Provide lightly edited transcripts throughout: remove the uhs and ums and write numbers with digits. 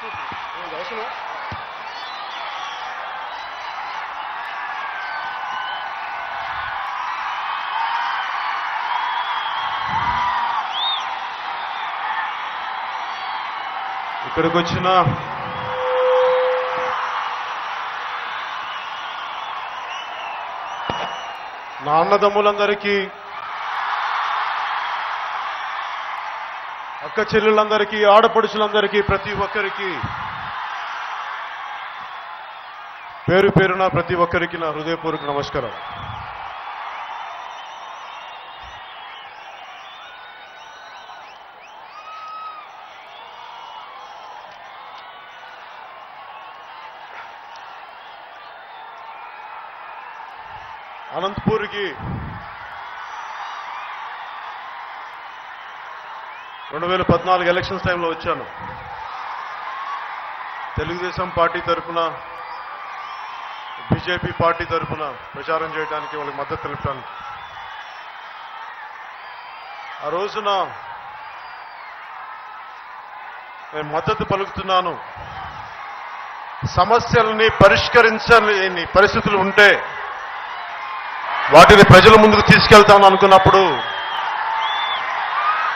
ఇక్కడికి వచ్చిన నా అన్నదమ్ములందరికీ, అక్క చెల్లెళ్ళందరికీ, ఆడపడుచులందరికీ, ప్రతి ఒక్కరికి పేరు పేరున ప్రతి ఒక్కరికి నా హృదయపూర్వక నమస్కారం. అనంతపూర్కి 2014 ఎలక్షన్స్ టైంలో వచ్చాను. తెలుగుదేశం పార్టీ తరఫున, బీజేపీ పార్టీ తరఫున ప్రచారం చేయడానికి, వాళ్ళకి మద్దతు తెలపడానికి. ఆ రోజున నేను మద్దతు పలుకుతున్నాను. సమస్యల్ని పరిష్కరించలేని పరిస్థితులు ఉంటే వాటిని ప్రజల ముందుకు తీసుకెళ్తాను అనుకున్నప్పుడు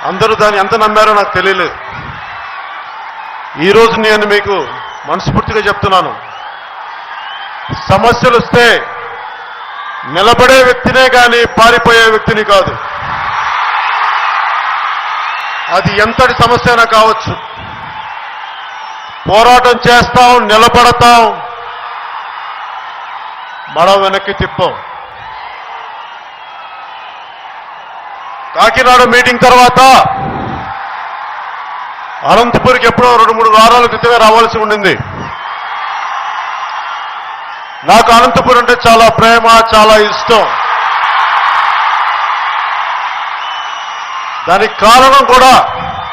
అందరూ దాన్ని ఎంత నమ్మారో నాకు తెలియలేదు. ఈరోజు నేను మీకు మనస్ఫూర్తిగా చెప్తున్నాను, సమస్యలు వస్తే నిలబడే వ్యక్తినే కానీ పారిపోయే వ్యక్తిని కాదు. అది ఎంతటి సమస్య అయినా కావచ్చు, పోరాటం చేస్తాం, నిలబడతాం, మడవ వెనక్కి తిప్పాం. కాకినాడ మీటింగ్ తర్వాత అనంతపూర్కి ఎప్పుడో 2-3 వారాల క్రితమే రావాల్సి ఉండింది. నాకు అనంతపూర్ అంటే చాలా ప్రేమ, చాలా ఇష్టం. దానికి కారణం కూడా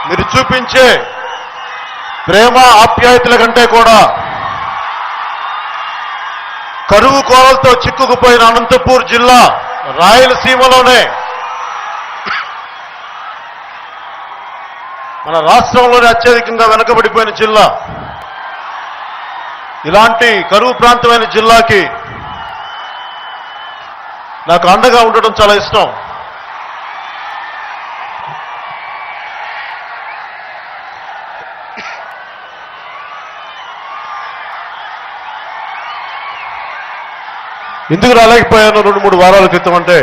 మీరు చూపించే ప్రేమ, ఆప్యాయతల కంటే కూడా కరువు కోరలతో చిక్కుకుపోయిన అనంతపూర్ జిల్లా రాయలసీమలోనే, మన రాష్ట్రంలోనే అత్యధికంగా వెనుకబడిపోయిన జిల్లా. ఇలాంటి కరువు ప్రాంతమైన జిల్లాకి నాకు అండగా ఉండడం చాలా ఇష్టం. ఎందుకు రాలేకపోయాను 2-3 వారాల క్రితం అంటే,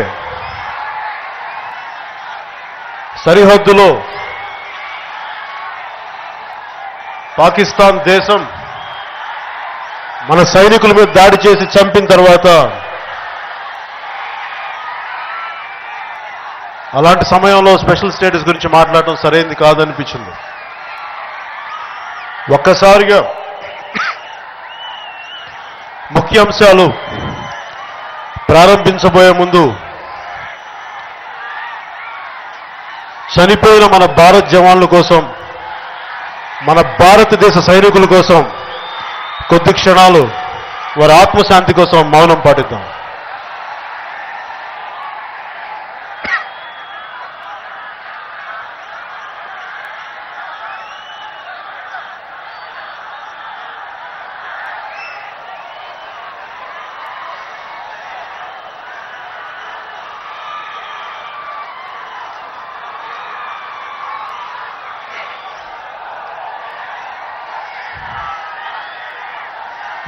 సరిహద్దులో పాకిస్తాన్ దేశం మన సైనికుల మీద దాడి చేసి చంపిన తర్వాత అలాంటి సమయంలో స్పెషల్ స్టేటస్ గురించి మాట్లాడటం సరైనది కాదనిపించింది. ఒక్కసారిగా ముఖ్యాంశాలు ప్రారంభించబోయే ముందు చనిపోయిన మన భారత్ జవాన్ల కోసం, మన భారతదేశ సైనికుల కోసం కొద్ది క్షణాలు వారి ఆత్మశాంతి కోసం మౌనం పాటిద్దాం.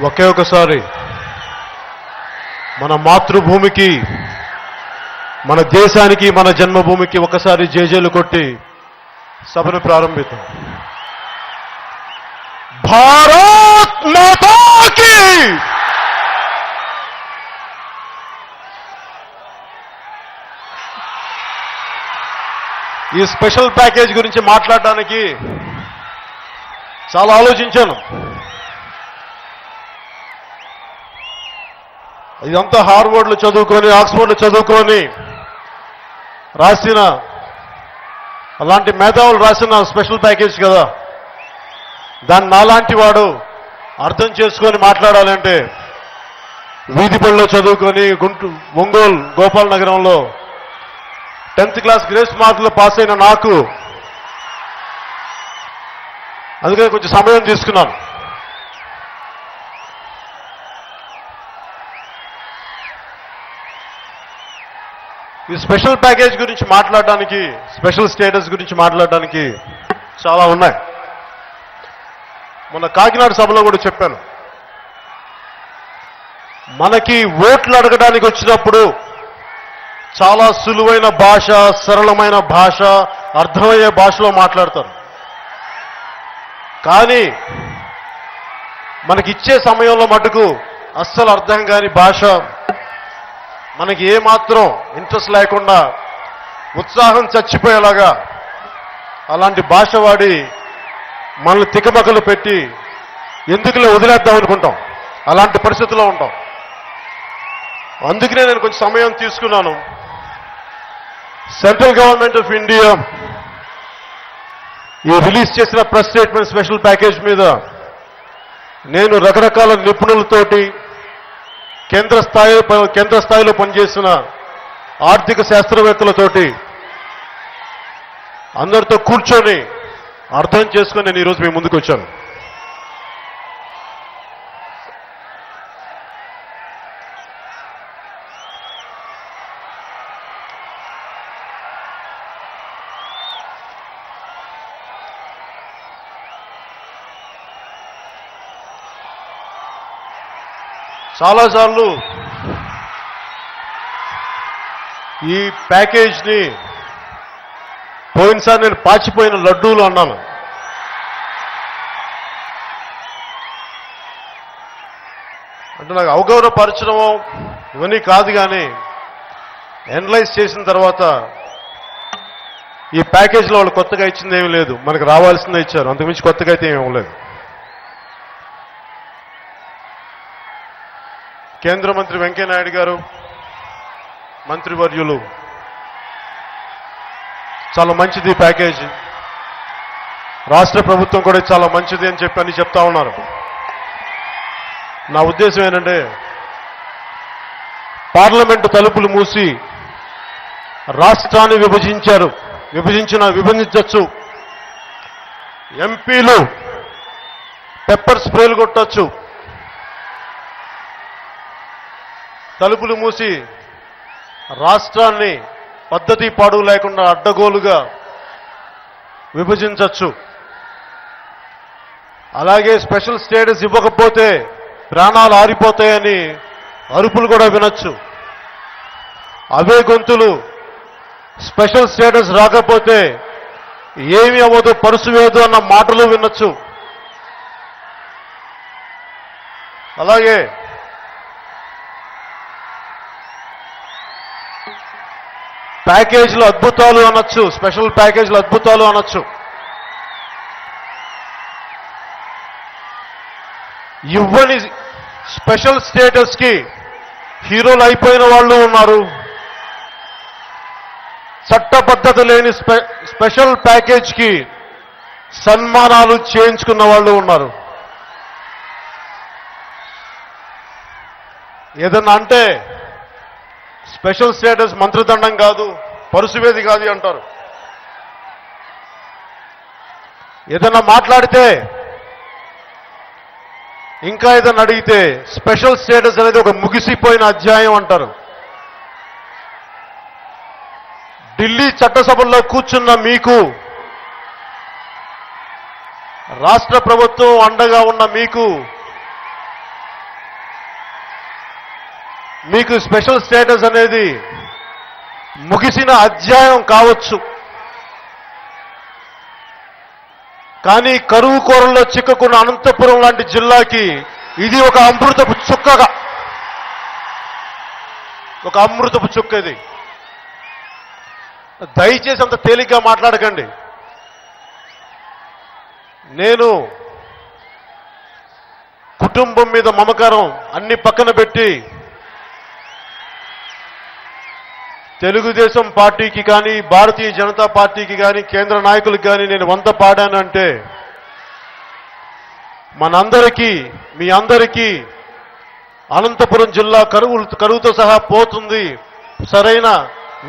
ఒకే ఒకసారి మన మాతృభూమికి, మన దేశానికి, మన జన్మభూమికి ఒకసారి జేజేలు కొట్టి సభను ప్రారంభిద్దాం. భారత్ మాతా కీ! ఈ స్పెషల్ ప్యాకేజ్ గురించి మాట్లాడడానికి చాలా ఆలోచించాను. ఇదంతా హార్వర్డ్లో చదువుకొని, ఆక్స్ఫోర్డ్లో చదువుకొని రాసిన, అలాంటి మేధావులు రాసిన స్పెషల్ ప్యాకేజ్ కదా. దాన్ని నాలాంటి వాడు అర్థం చేసుకొని మాట్లాడాలంటే, వీధి పళ్ళలో చదువుకొని ఒంగోలు గోపాల్ నగరంలో 10th క్లాస్ గ్రేస్ మార్కులు పాస్ అయిన నాకు అందుకని కొంచెం సమయం తీసుకున్నాను. ఈ స్పెషల్ ప్యాకేజ్ గురించి మాట్లాడడానికి, స్పెషల్ స్టేటస్ గురించి మాట్లాడడానికి చాలా ఉన్నాయి. మొన్న కాకినాడ సభలో కూడా చెప్పాను. మనకి ఓట్లు అడగడానికి వచ్చినప్పుడు చాలా సులువైన భాష, సరళమైన భాష, అర్థమయ్యే భాషలో మాట్లాడతారు. కానీ మనకిచ్చే సమయంలో మటుకు అస్సలు అర్థం కాని భాష, మనకి ఏమాత్రం ఇంట్రెస్ట్ లేకుండా ఉత్సాహం చచ్చిపోయేలాగా అలాంటి భాష వాడి మనల్ని తికమకలు పెట్టి ఎందుకులే వదిలేద్దాం అనుకుంటాం. అలాంటి పరిస్థితుల్లో ఉంటాం. అందుకనే నేను కొంచెం సమయం తీసుకున్నాను. సెంట్రల్ గవర్నమెంట్ ఆఫ్ ఇండియా ఈ రిలీజ్ చేసిన ప్రెస్ స్టేట్మెంట్ స్పెషల్ ప్యాకేజ్ మీద నేను రకరకాల నిపుణులతోటి, కేంద్ర స్థాయిలో పనిచేసిన ఆర్థిక శాస్త్రవేత్తలతోటి అందరితో కూర్చొని అర్థం చేసుకొని నేను ఈరోజు మీ ముందుకు వచ్చాను. చాలాసార్లు ఈ ప్యాకేజ్ని పోయినసారి నేను పాచిపోయిన లడ్డూలు అన్నాను. అంటే నాకు అవగౌరవపరచడమో ఇవన్నీ కాదు, కానీ ఎనలైజ్ చేసిన తర్వాత ఈ ప్యాకేజ్లో వాళ్ళు కొత్తగా ఇచ్చింది ఏమీ లేదు. మనకు రావాల్సిందే ఇచ్చారు, అంతకుమించి కొత్తగా అయితే ఏమీ ఇవ్వలేదు. కేంద్ర మంత్రి వెంకయ్యనాయుడు గారు, మంత్రివర్యులు చాలా మంచిది ప్యాకేజ్, రాష్ట్ర ప్రభుత్వం కూడా చాలా మంచిది అని చెప్పి అని చెప్తా ఉన్నారు. నా ఉద్దేశం ఏంటంటే, పార్లమెంటు తలుపులు మూసి రాష్ట్రాన్ని విభజించవచ్చు. ఎంపీలు పెప్పర్ స్ప్రేలు కొట్టొచ్చు. తలుపులు మూసి రాష్ట్రాన్ని పద్ధతి పాడు లేకుండా అడ్డగోలుగా విభజించవచ్చు. అలాగే స్పెషల్ స్టేటస్ ఇవ్వకపోతే ప్రాణాలు ఆరిపోతాయని అరుపులు కూడా వినొచ్చు. అవే గొంతులు స్పెషల్ స్టేటస్ రాకపోతే ఏమి అవ్వదు, పరుసువేదు అన్న మాటలు వినొచ్చు. అలాగే ప్యాకేజీలు అద్భుతాలు అనొచ్చు, స్పెషల్ ప్యాకేజీలు అద్భుతాలు అనొచ్చు. ఇవ్వని స్పెషల్ స్టేటస్కి హీరోలు అయిపోయిన వాళ్ళు ఉన్నారు. చట్టబద్ధత లేని స్పెషల్ ప్యాకేజ్కి సన్మానాలు చేయించుకున్న వాళ్ళు ఉన్నారు. ఏదన్నా అంటే స్పెషల్ స్టేటస్ మంత్రిదండం కాదు, పరుసువేది కాదు అంటారు. ఏదన్నా మాట్లాడితే, ఇంకా ఏదన్నా అడిగితే స్పెషల్ స్టేటస్ అనేది ఒక ముగిసిపోయిన అధ్యాయం అంటారు. ఢిల్లీ చట్టసభల్లో కూర్చున్న మీకు, రాష్ట్ర ప్రభుత్వం అండగా ఉన్న మీకు స్పెషల్ స్టేటస్ అనేది ముగిసిన అధ్యాయం కావచ్చు. కానీ కరువు కోరల్లో చిక్కుకున్న అనంతపురం లాంటి జిల్లాకి ఇది ఒక అమృతపు చుక్క. ఇది దయచేసి అంత తేలిగ్గా మాట్లాడకండి. నేను కుటుంబం మీద మమకారం అన్ని పక్కన పెట్టి తెలుగుదేశం పార్టీకి కానీ, భారతీయ జనతా పార్టీకి కానీ, కేంద్ర నాయకులకు కానీ నేను వంత పాడానంటే మనందరికీ, మీ అందరికీ అనంతపురం జిల్లా కరువుతో సహా పోతుంది, సరైన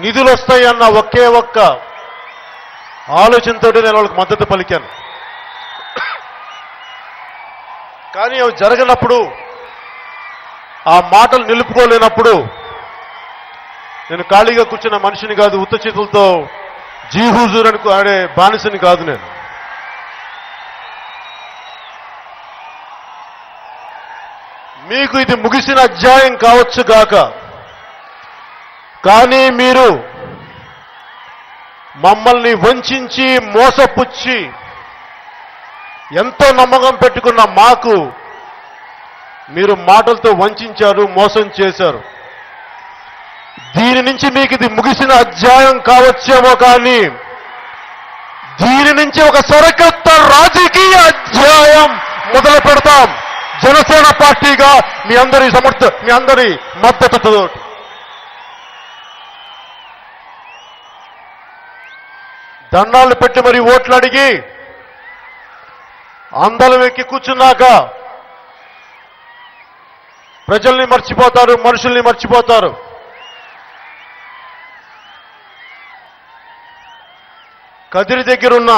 నిధులు వస్తాయన్న ఒకే ఒక్క ఆలోచనతో నేను వాళ్ళకి మద్దతు పలికాను. కానీ అవి జరగనప్పుడు, ఆ మాటలు నిలుపుకోలేనప్పుడు నేను ఖాళీగా కూర్చున్న మనిషిని కాదు, ఉత్త చేతులతో జీ హుజూర్ అని ఆడే బానిసని కాదు నేను. మీకు ఇది ముగిసిన అధ్యాయం కావచ్చు గాక, కానీ మీరు మమ్మల్ని వంచి మోసపుచ్చి ఎంతో నమ్మకం పెట్టుకున్న మాకు మీరు మాటలతో వంచారు, మోసం చేశారు. దీని నుంచి మీకు ఇది ముగిసిన అధ్యాయం కావచ్చేమో, కానీ దీని నుంచి ఒక సరికొత్త రాజకీయ అధ్యాయం మొదలు పెడతాం జనసేన పార్టీగా మీ అందరి మద్దతుతో. దండాలు పెట్టి మరి ఓట్లు అడిగి అందరం ఎక్కి కూర్చున్నాక ప్రజల్ని మర్చిపోతారు, మనుషుల్ని మర్చిపోతారు. కదిరి దగ్గరున్న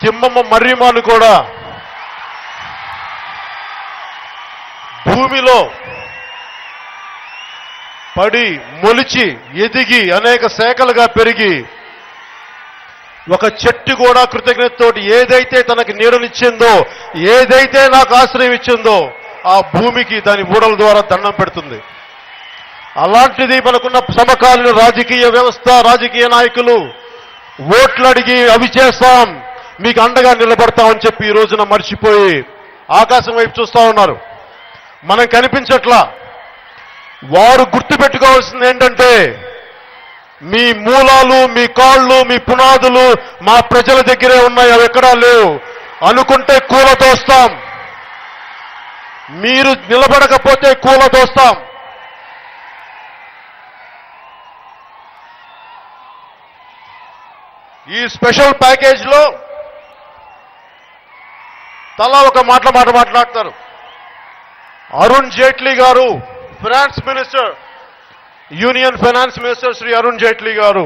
తిమ్మమ్మ మర్రిమాను కూడా భూమిలో పడి మొలిచి ఎదిగి అనేక శాఖలుగా పెరిగి ఒక చెట్టు కూడా కృతజ్ఞతతోటి ఏదైతే తనకి నీడనిచ్చిందో, ఏదైతే నాకు ఆశ్రయం ఇచ్చిందో ఆ భూమికి దాని ఊడల ద్వారా దండం పెడుతుంది. అలాంటిది మనకున్న సమకాలీన రాజకీయ వ్యవస్థ, రాజకీయ నాయకులు ఓట్లు అడిగి అవి చేస్తాం, మీకు అండగా నిలబడతామని చెప్పి ఈ రోజున మర్చిపోయి ఆకాశం వైపు చూస్తా ఉన్నారు. మనం కనిపించట్లా. వారు గుర్తుపెట్టుకోవాల్సింది ఏంటంటే, మీ మూలాలు, మీ కాళ్ళు, మీ పునాదులు మా ప్రజల దగ్గరే ఉన్నాయి, అవి ఎక్కడా లేవు. అనుకుంటే కూలదోస్తాం, మీరు నిలబడకపోతే కూలదోస్తాం. ఈ స్పెషల్ ప్యాకేజ్లో తలా ఒక మాట్లాడతారు. అరుణ్ జైట్లీ గారు, finance minister, union finance minister Shri Arun Jaitley గారు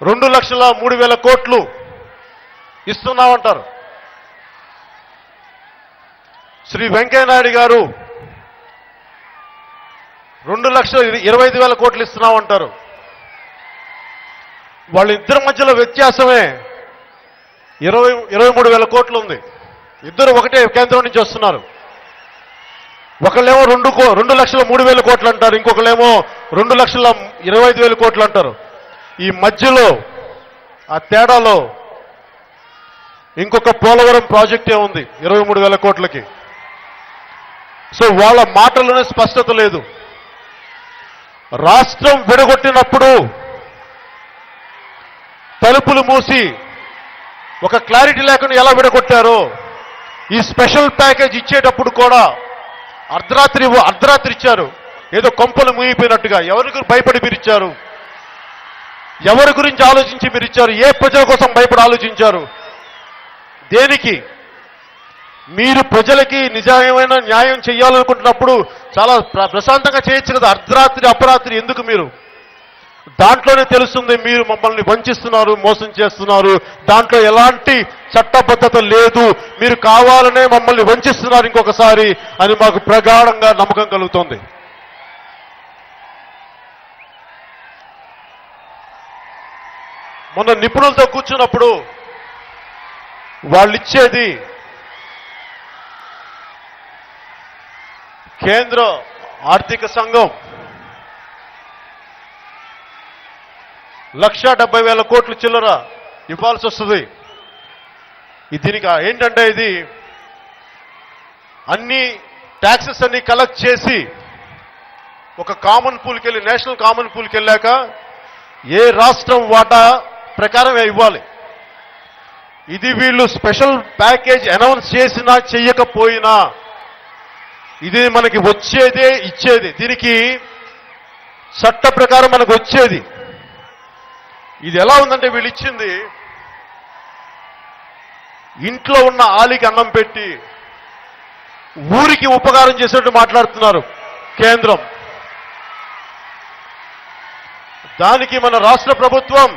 2,03,000 కోట్లు ఇస్తున్నామంటారు. శ్రీ వెంకయ్యనాయుడు గారు 2,25,000 కోట్లు ఇస్తున్నామంటారు. వాళ్ళిద్దరి మధ్యలో వ్యత్యాసమే 23,000 కోట్లు ఉంది. ఇద్దరు ఒకటే కేంద్రం నుంచి వస్తున్నారు. ఒకళ్ళేమో 2,03,000 కోట్లు అంటారు, ఇంకొకళ్ళేమో 2,25,000 కోట్లు అంటారు. ఈ మధ్యలో ఆ తేడాలో ఇంకొక పోలవరం ప్రాజెక్టే ఉంది 23,000 కోట్లకి. సో వాళ్ళ మాటల్లోనే స్పష్టత లేదు. రాష్ట్రం విడగొట్టినప్పుడు తలుపులు మూసి ఒక క్లారిటీ లేకుండా ఎలా విడగొట్టారో, ఈ స్పెషల్ ప్యాకేజ్ ఇచ్చేటప్పుడు కూడా అర్ధరాత్రి ఇచ్చారు. ఏదో కొంపలు ముగిపోయినట్టుగా. ఎవరికి భయపడి మీరు ఇచ్చారు? ఎవరి గురించి ఆలోచించి మీరు ఇచ్చారు? ఏ ప్రజల కోసం భయపడి ఆలోచించారు? దేనికి? మీరు ప్రజలకి నిజమైన న్యాయం చేయాలనుకుంటున్నప్పుడు చాలా ప్రశాంతంగా చేయొచ్చు కదా. అర్ధరాత్రి అపరాత్రి ఎందుకు మీరు? దాంట్లోనే తెలుస్తుంది మీరు మమ్మల్ని వంచిస్తున్నారు, మోసం చేస్తున్నారు. దాంట్లో ఎలాంటి చట్టబద్ధత లేదు. మీరు కావాలనే మమ్మల్ని వంచిస్తున్నారు ఇంకొకసారి అని మాకు ప్రగాఢంగా నమ్మకం కలుగుతోంది. మొన్న నిపుణులతో కూర్చున్నప్పుడు వాళ్ళు ఇచ్చేది కేంద్ర ఆర్థిక సంఘం 1,70,000 కోట్లు చిల్లర ఇవ్వాల్సి వస్తుంది. దీనికి ఏంటంటే, ఇది అన్ని ట్యాక్సెస్ అన్ని కలెక్ట్ చేసి ఒక కామన్ పూల్కి వెళ్ళి, నేషనల్ కామన్ పూల్కి వెళ్ళాక ఏ రాష్ట్రం వాటా ప్రకారం ఇవ్వాలి. ఇది వీళ్ళు స్పెషల్ ప్యాకేజ్ అనౌన్స్ చేసినా చెయ్యకపోయినా ఇది మనకి వచ్చేదే ఇచ్చేది. దీనికి చట్ట ప్రకారం మనకు వచ్చేది. ఇది ఎలా ఉందంటే, వీళ్ళు ఇచ్చింది ఇంట్లో ఉన్న ఆలికి అన్నం పెట్టి ఊరికి ఉపకారం చేసినట్టు మాట్లాడుతున్నారు కేంద్రం. దానికి మన రాష్ట్ర ప్రభుత్వం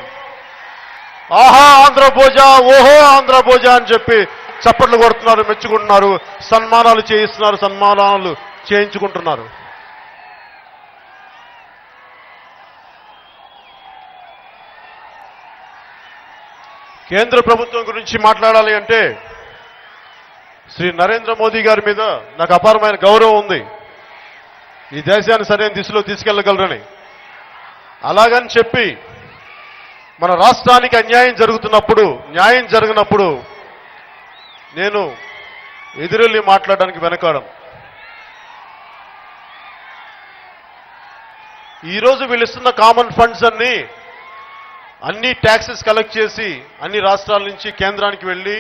ఆహా ఆంధ్రభోజ, ఓహో ఆంధ్రభోజ అని చెప్పి చప్పట్లు కొడుతున్నారు, మెచ్చుకుంటున్నారు, సన్మానాలు చేయిస్తున్నారు, సన్మానాలు చేయించుకుంటున్నారు. కేంద్ర ప్రభుత్వం గురించి మాట్లాడాలి అంటే శ్రీ నరేంద్ర మోదీ గారి మీద నాకు అపారమైన గౌరవం ఉంది. ఈ దేశాన్ని సరైన దిశలో తీసుకెళ్లగలరని. అలాగని చెప్పి మన రాష్ట్రానికి అన్యాయం జరుగుతున్నప్పుడు, న్యాయం జరిగినప్పుడు నేను ఎదురెళ్ళి మాట్లాడడానికి వెనకాడం. ఈరోజు వీళ్ళు ఇస్తున్న కామన్ ఫండ్స్ అన్ని ట్యాక్సెస్ కలెక్ట్ చేసి అన్ని రాష్ట్రాల నుంచి కేంద్రానికి వెళ్ళి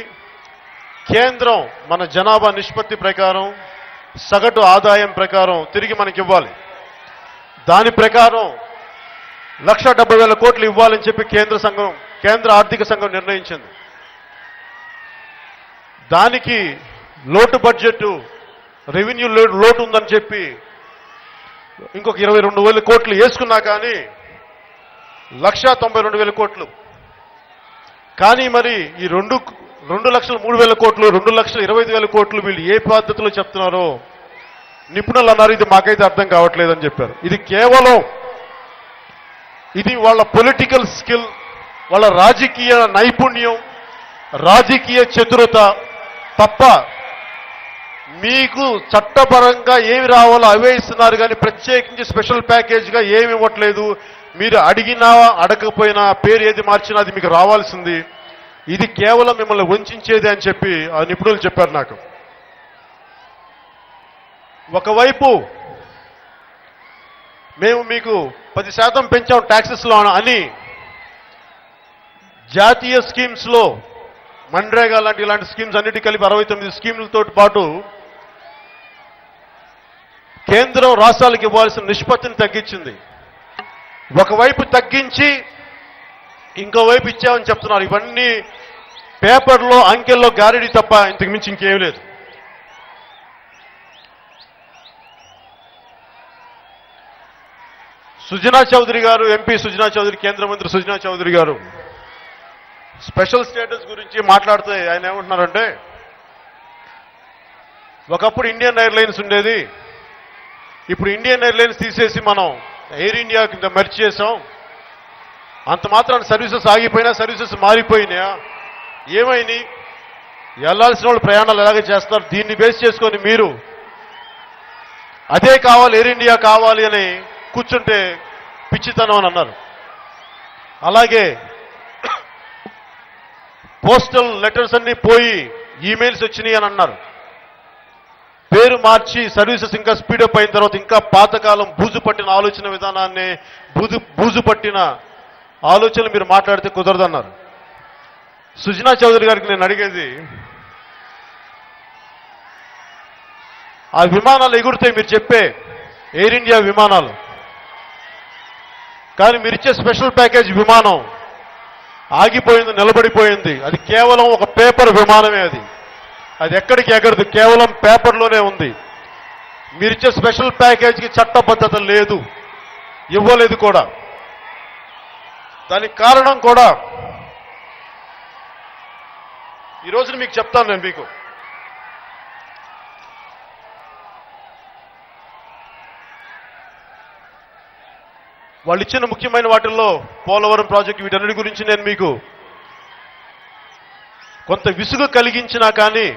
కేంద్రం మన జనాభా నిష్పత్తి ప్రకారం సగటు ఆదాయం ప్రకారం తిరిగి మనకి ఇవ్వాలి. దాని ప్రకారం 1,70,000 కోట్లు ఇవ్వాలని చెప్పి కేంద్ర ఆర్థిక సంఘం నిర్ణయించింది. దానికి లోటు బడ్జెట్, రెవెన్యూ లోటు ఉందని చెప్పి ఇంకొక 22,000 కోట్లు వేసుకున్నా కానీ 1,92,000 కోట్లు. కానీ మరి ఈ 2,03,000 కోట్లు, 2,25,000 కోట్లు వీళ్ళు ఏ పద్ధతిలో చెప్తున్నారో నిపుణులు అన్నారు, ఇది మాకైతే అర్థం కావట్లేదని చెప్పారు. ఇది వాళ్ళ పొలిటికల్ స్కిల్, వాళ్ళ రాజకీయ నైపుణ్యం, రాజకీయ చతురత తప్ప మీకు చట్టపరంగా ఏమి రావాలో అవే ఇస్తున్నారు కానీ ప్రత్యేకించి స్పెషల్ ప్యాకేజ్గా ఏమి ఇవ్వట్లేదు. మీరు అడిగినా అడగకపోయినా పేరు ఏది మార్చినా అది మీకు రావాల్సింది. ఇది కేవలం మిమ్మల్ని వంచేది అని చెప్పి ఆ నిపుణులు చెప్పారు నాకు. ఒకవైపు మేము మీకు 10% పెంచాం ట్యాక్సెస్లో అని జాతీయ స్కీమ్స్లో మన్రేగా ఇలాంటి స్కీమ్స్ అన్నిటి కలిపి 69 స్కీములతో పాటు కేంద్రం రాష్ట్రాలకు ఇవ్వాల్సిన నిష్పత్తిని తగ్గించింది. ఒకవైపు తగ్గించి ఇంకోవైపు ఇచ్చామని చెప్తున్నారు. ఇవన్నీ పేపర్లో అంకెల్లో గారిడి తప్ప ఇంతకు మించి ఇంకేం లేదు. సుజనా చౌదరి గారు, ఎంపీ సుజనా చౌదరి, కేంద్ర మంత్రి సుజనా చౌదరి గారు స్పెషల్ స్టేటస్ గురించి మాట్లాడితే ఆయన ఏమంటున్నారంటే, ఒకప్పుడు ఇండియన్ ఎయిర్లైన్స్ ఉండేది, ఇప్పుడు ఇండియన్ ఎయిర్లైన్స్ తీసేసి మనం ఎయిర్ ఇండియా కింద మెర్జ్ చేసాం. అంత మాత్రాన సర్వీసెస్ ఆగిపోయినా, సర్వీసెస్ మారిపోయినాయా, ఏమైనాయి, వెళ్లాల్సిన వాళ్ళు ప్రయాణాలు ఎలాగే చేస్తారు, దీన్ని బేస్ చేసుకొని మీరు అదే కావాలి, ఎయిర్ ఇండియా కావాలి అని కూర్చుంటే పిచ్చితనం అని అన్నారు. అలాగే పోస్టల్ లెటర్స్ అన్ని పోయి ఈమెయిల్స్ వచ్చినాయి అని అన్నారు. పేరు మార్చి సర్వీసెస్ ఇంకా స్పీడప్ అయిన తర్వాత ఇంకా పాతకాలం బూజు పట్టిన ఆలోచన విధానాన్ని, బూజు పట్టిన ఆలోచనలు మీరు మాట్లాడితే కుదరదన్నారు. సుజనా చౌదరి గారికి నేను అడిగేది, ఆ విమానాలు ఎగురుతాయి మీరు చెప్పే ఎయిర్ ఇండియా విమానాలు, కానీ మీరిచ్చే స్పెషల్ ప్యాకేజ్ విమానం ఆగిపోయింది, నిలబడిపోయింది. అది కేవలం ఒక పేపర్ విమానమే. అది ఎక్కడికి ఎగరదు, కేవలం పేపర్లోనే ఉంది. మీరిచ్చే స్పెషల్ ప్యాకేజీకి చట్టబద్ధత లేదు, ఇవ్వలేదు కూడా. దానికి కారణం కూడా ఈ రోజున మీకు చెప్తాను నేను. మీకు వాళ్ళు ఇచ్చిన ముఖ్యమైన వాటిల్లో పోలవరం ప్రాజెక్టు, వీటన్నిటి గురించి నేను మీకు కొంత విసుగు కలిగించినా కానీ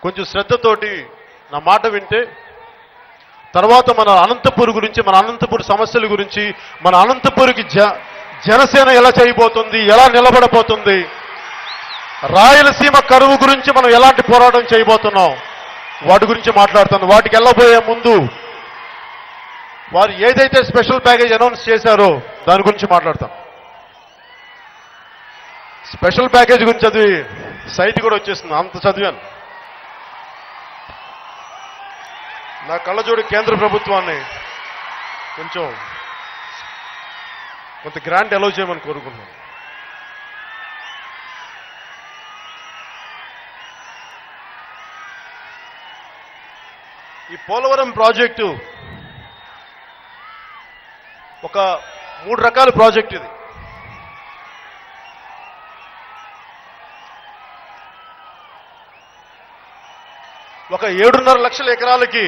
కొంచెం శ్రద్ధతోటి నా మాట వింటే తర్వాత మన అనంతపూర్ గురించి, మన అనంతపూర్ సమస్యల గురించి, మన అనంతపూర్కి జనసేన ఎలా చేయబోతుంది, ఎలా నిలబడబోతుంది, రాయలసీమ కరువు గురించి మనం ఎలాంటి పోరాటం చేయబోతున్నాం, వాటి గురించి మాట్లాడుతాను. వాటికి వెళ్ళబోయే ముందు వారు ఏదైతే స్పెషల్ ప్యాకేజ్ అనౌన్స్ చేశారో దాని గురించి మాట్లాడతాం. స్పెషల్ ప్యాకేజ్ గురించి చదివి సైట్ కూడా వచ్చేస్తుంది, అంత చదివాను. నా కళ్ళజోడు కేంద్ర ప్రభుత్వాన్ని కొంత గ్రాంట్ అలౌ చేయమని కోరుకుంటున్నాను. ఈ పోలవరం ప్రాజెక్టు ఒక 3 రకాల ప్రాజెక్ట్. ఇది ఒక 7.5 లక్షల ఎకరాలకి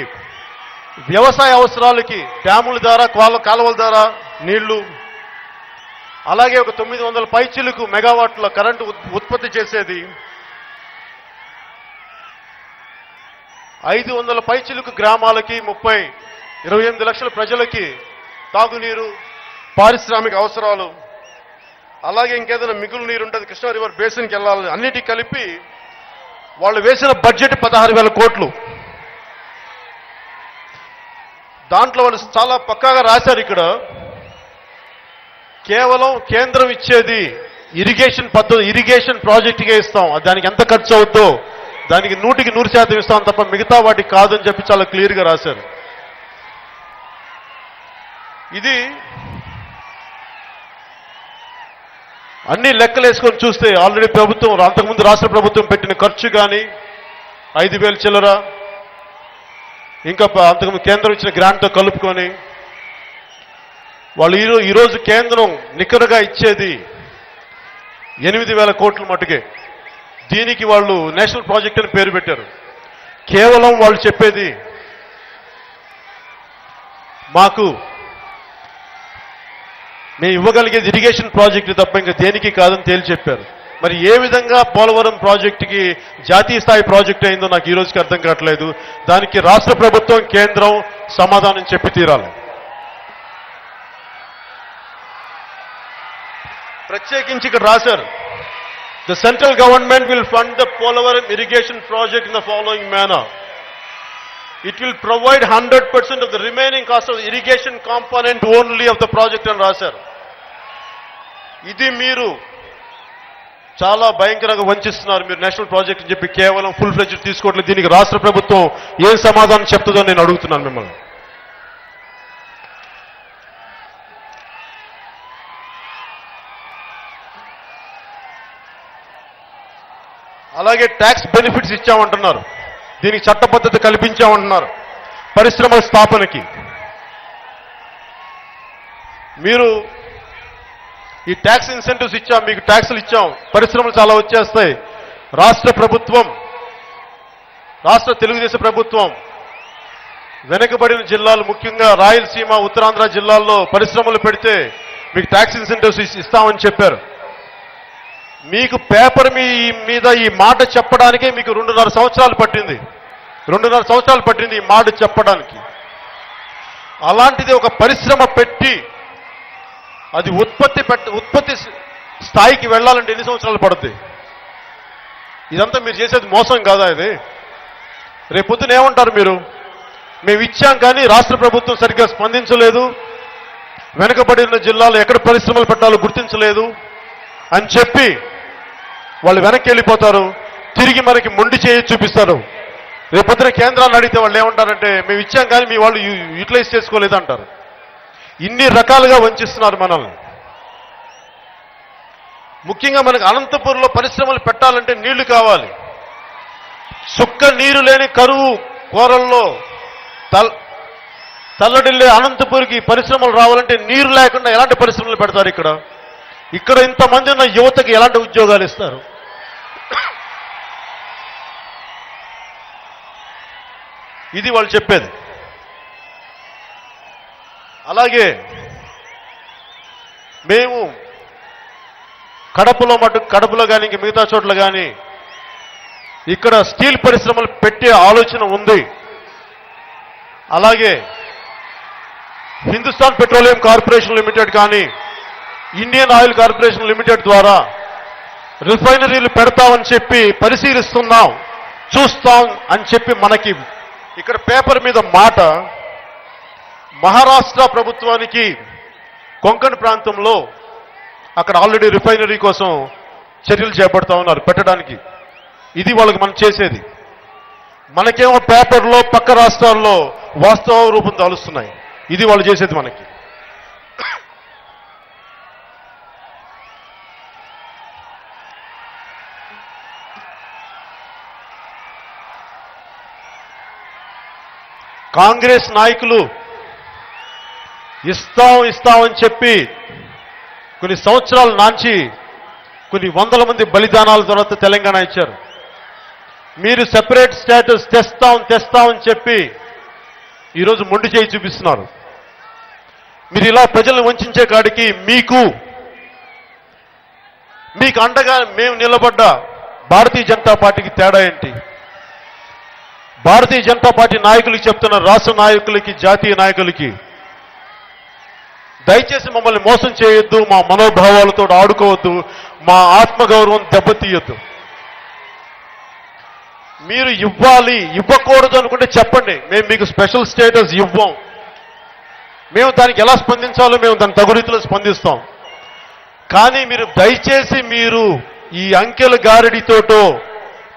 వ్యవసాయ అవసరాలకి డ్యాముల ద్వారా కాలువల ద్వారా నీళ్లు, అలాగే ఒక 900 పైచిలకు మెగావాట్ల కరెంటు ఉత్పత్తి చేసేది, 500 పైచిలకు గ్రామాలకి 28 లక్షల ప్రజలకి తాగునీరు, పారిశ్రామిక అవసరాలు, అలాగే ఇంకేదైనా మిగులు నీరు ఉంటుంది కృష్ణా రివర్ బేసిన్కి వెళ్ళాలి, అన్నిటికీ కలిపి వాళ్ళు వేసిన బడ్జెట్ 16,000 కోట్లు. దాంట్లో వాళ్ళు చాలా పక్కాగా రాశారు. ఇక్కడ కేవలం కేంద్రం ఇచ్చేది ఇరిగేషన్ పద్ధతి, ఇరిగేషన్ ప్రాజెక్టుకే ఇస్తాం, దానికి ఎంత ఖర్చు అవుద్దో దానికి 100% ఇస్తాం తప్ప మిగతా వాటికి కాదని చెప్పి చాలా క్లియర్గా రాశారు. ఇది అన్ని లెక్కలు వేసుకొని చూస్తే ఆల్రెడీ ప్రభుత్వం, అంతకుముందు రాష్ట్ర ప్రభుత్వం పెట్టిన ఖర్చు కానీ 5,000 చిల్లర, ఇంకా అంతకుముందు కేంద్రం ఇచ్చిన గ్రాంట్తో కలుపుకొని వాళ్ళు ఈరోజు కేంద్రం నికరగా ఇచ్చేది 8,000 కోట్ల మటుకే. దీనికి వాళ్ళు నేషనల్ ప్రాజెక్ట్ అని పేరు పెట్టారు. కేవలం వాళ్ళు చెప్పేది మాకు మేము ఇవ్వగలిగేది ఇరిగేషన్ ప్రాజెక్టు తప్ప ఇంకా దేనికి కాదని తేల్చి చెప్పారు. మరి ఏ విధంగా పోలవరం ప్రాజెక్టుకి జాతీయ స్థాయి ప్రాజెక్టు అయిందో నాకు ఈ రోజుకి అర్థం కావట్లేదు. దానికి రాష్ట్ర ప్రభుత్వం, కేంద్రం సమాధానం చెప్పి తీరాలి. ప్రత్యేకించి ఇక్కడ రాశారు, the central government will fund the Polavaram irrigation project in the following manner. It will provide 100% of the remaining cost of the irrigation component only of the project అని రాశారు. ఇది మీరు చాలా భయంకరంగా వంచిస్తున్నారు. మీరు నేషనల్ ప్రాజెక్ట్ అని చెప్పి కేవలం ఫుల్ ఫ్లెడ్జ్ తీసుకోవట్లేదు. దీనికి రాష్ట్ర ప్రభుత్వం ఏం సమాధానం చెప్తుందో నేను అడుగుతున్నాను మిమ్మల్ని. అలాగే ట్యాక్స్ బెనిఫిట్స్ ఇచ్చామంటున్నారు, దీనికి చట్టబద్ధత కల్పించామంటున్నారు పరిశ్రమల స్థాపనకి. మీరు ఈ ట్యాక్స్ ఇన్సెంటివ్స్ ఇచ్చాం, మీకు ట్యాక్సులు ఇచ్చాం, పరిశ్రమలు చాలా వచ్చేస్తాయి. రాష్ట్ర ప్రభుత్వం, రాష్ట్ర తెలుగుదేశం ప్రభుత్వం వెనుకబడిన జిల్లాలు, ముఖ్యంగా రాయలసీమ, ఉత్తరాంధ్ర జిల్లాల్లో పరిశ్రమలు పెడితే మీకు ట్యాక్స్ ఇన్సెంటివ్స్ ఇస్తామని చెప్పారు. మీకు పేపర్ మీద ఈ మాట చెప్పడానికే మీకు 2.5 సంవత్సరాలు పట్టింది. 2.5 సంవత్సరాలు పట్టింది ఈ మాట చెప్పడానికి. అలాంటిది ఒక పరిశ్రమ పెట్టి అది ఉత్పత్తి స్థాయికి వెళ్ళాలంటే ఎన్ని సంవత్సరాలు పడుతుంది? ఇదంతా మీరు చేసేది మోసం కాదా? ఇది రేపొద్దున ఏమంటారు మీరు? మేము ఇచ్చాం కానీ రాష్ట్ర ప్రభుత్వం సరిగ్గా స్పందించలేదు, వెనుకబడిన జిల్లాలో ఎక్కడ పరిశ్రమలు పెట్టాలో గుర్తించలేదు అని చెప్పి వాళ్ళు వెనక్కి వెళ్ళిపోతారు. తిరిగి మనకి మొండి చేయి చూపిస్తారు. రేపొద్దున కేంద్రాన్ని అడిగితే వాళ్ళు ఏమంటారంటే మేము ఇచ్చాం కానీ మీ వాళ్ళు యూటిలైజ్ చేసుకోలేదు అంటారు. ఇన్ని రకాలుగా వంచిస్తున్నారు మనల్ని. ముఖ్యంగా మనకు అనంతపురంలో పరిశ్రమలు పెట్టాలంటే నీళ్లు కావాలి. సుక్క నీరు లేని కరువు కోరల్లో తల్లడిల్లే అనంతపురికి పరిశ్రమలు రావాలంటే నీరు లేకుండా ఎలాంటి పరిశ్రమలు పెడతారు? ఇక్కడ ఇంతమంది ఉన్న యువతకి ఎలాంటి ఉద్యోగాలు ఇస్తారు? ఇది వాళ్ళు చెప్పేది. అలాగే మేము కడపలో కానీ ఇంక మిగతా చోట్ల కానీ ఇక్కడ స్టీల్ పరిశ్రమలు పెట్టే ఆలోచన ఉంది. అలాగే హిందుస్థాన్ పెట్రోలియం కార్పొరేషన్ లిమిటెడ్ కానీ ఇండియన్ ఆయిల్ కార్పొరేషన్ లిమిటెడ్ ద్వారా రిఫైనరీలు పెడతామని చెప్పి పరిశీలిస్తున్నాం, చూస్తాం అని చెప్పి మనకి ఇక్కడ పేపర్ మీద మాట. మహారాష్ట్ర ప్రభుత్వానికి కొంకణ్ ప్రాంతంలో అక్కడ ఆల్రెడీ రిఫైనరీ కోసం చర్యలు చేపడతా ఉన్నారు పెట్టడానికి. ఇది వాళ్ళకి మనం చేసేది. మనకేమో పేపర్లో పక్క రాష్ట్రాల్లో వాస్తవ రూపం దాలుస్తున్నాయి. ఇది వాళ్ళు చేసేది మనకి. కాంగ్రెస్ నాయకులు ఇస్తామని చెప్పి కొన్ని సంవత్సరాలు నాంచి కొన్ని వందల మంది బలిదానాల తర్వాత తెలంగాణ ఇచ్చారు. మీరు సెపరేట్ స్టేటస్ తెస్తామని చెప్పి ఈరోజు మొండి చేయి చూపిస్తున్నారు. మీరు ఇలా ప్రజలను వంచే కాడికి మీకు అండగా మేము నిలబడ్డ భారతీయ జనతా పార్టీకి తేడా ఏంటి? భారతీయ జనతా పార్టీ నాయకులకి చెప్తున్న, రాష్ట్ర నాయకులకి, జాతీయ నాయకులకి, దయచేసి మమ్మల్ని మోసం చేయొద్దు, మా మనోభావాలతో ఆడుకోవద్దు, మా ఆత్మగౌరవం దెబ్బతీయొద్దు. మీరు ఇవ్వకూడదు అనుకుంటే చెప్పండి, మేము మీకు స్పెషల్ స్టేటస్ ఇవ్వం. మేము దానికి ఎలా స్పందించాలో మేము దాని తగు రీతిలో స్పందిస్తాం. కానీ మీరు దయచేసి ఈ అంకెల గారడితోటో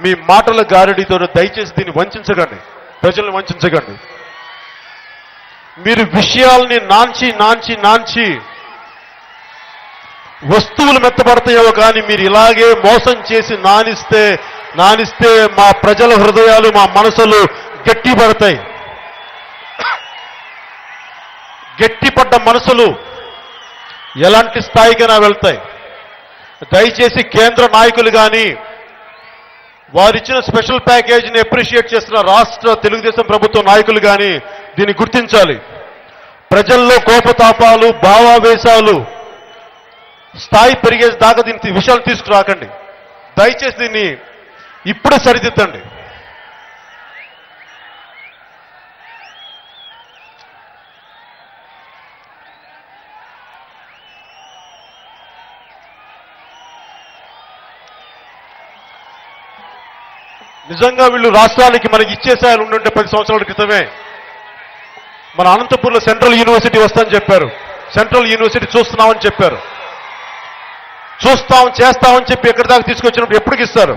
మీ మాటల గారడితోటో దయచేసి దీన్ని వంచకండి, ప్రజల్ని వంచకండి. మీరు విషయాల్ని నాంచి వస్తువులు మెత్తబడతాయేమో కానీ మీరు ఇలాగే మోసం చేసి నానిస్తే మా ప్రజల హృదయాలు, మా మనసులు గట్టిపడతాయి. గట్టిపడ్డ మనసులు ఎలాంటి స్థాయికైనా వెళ్తాయి. దయచేసి కేంద్ర నాయకులు కానీ, వారిచ్చిన స్పెషల్ ప్యాకేజీని అప్రిషియేట్ చేస్తున్న రాష్ట్ర తెలుగుదేశం ప్రభుత్వ నాయకులు కానీ దీన్ని గుర్తించాలి. ప్రజల్లో కోపతాపాలు, భావావేశాలు స్థాయి పెరిగే దాకా దీని విషయాలు తీసుకురాకండి. దయచేసి దీన్ని ఇప్పుడే సరిదిద్దండి. నిజంగా వీళ్ళు రాష్ట్రానికి మనకి ఇచ్చేసాయాలు ఉండుంటే 10 సంవత్సరాల క్రితమే మన అనంతపూర్లో సెంట్రల్ యూనివర్సిటీ వస్తుందని చెప్పారు. సెంట్రల్ యూనివర్సిటీ చూస్తున్నామని చెప్పారు. చేస్తామని చెప్పి ఎక్కడి దాకా తీసుకొచ్చినప్పుడు ఎప్పటికి ఇస్తారు?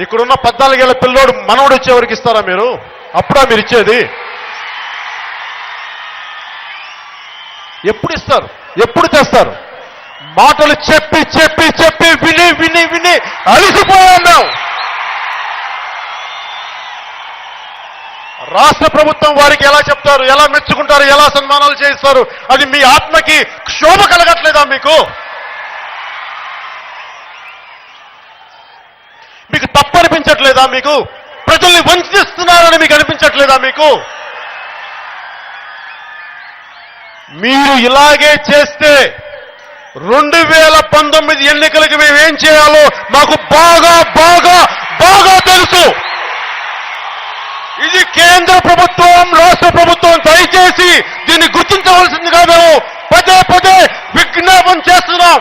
ఇక్కడున్న 14 ఏళ్ల పిల్లోడు మనవడు వచ్చేవరకు ఇస్తారా మీరు? అప్పుడా మీరు ఇచ్చేది? ఎప్పుడు ఇస్తారు? ఎప్పుడు తెస్తారు? మాటలు చెప్పి విని అలిసిపోయాం. రాష్ట్ర ప్రభుత్వం వారికి ఎలా చెప్తారు, ఎలా మెచ్చుకుంటారు, ఎలా సన్మానాలు చేయిస్తారు? అది మీ ఆత్మకి క్షోభ కలగట్లేదా? మీకు తప్పు అనిపించట్లేదా? మీకు ప్రజల్ని వంచిస్తున్నారని మీకు అనిపించట్లేదా? మీరు ఇలాగే చేస్తే 2019 ఎన్నికలకి మేమేం చేయాలో మాకు బాగా తెలుసు. ఇది కేంద్ర ప్రభుత్వం, రాష్ట్ర ప్రభుత్వం దయచేసి దీన్ని గుర్తించవలసిందిగా మేము పదే విజ్ఞాపన చేస్తున్నాం.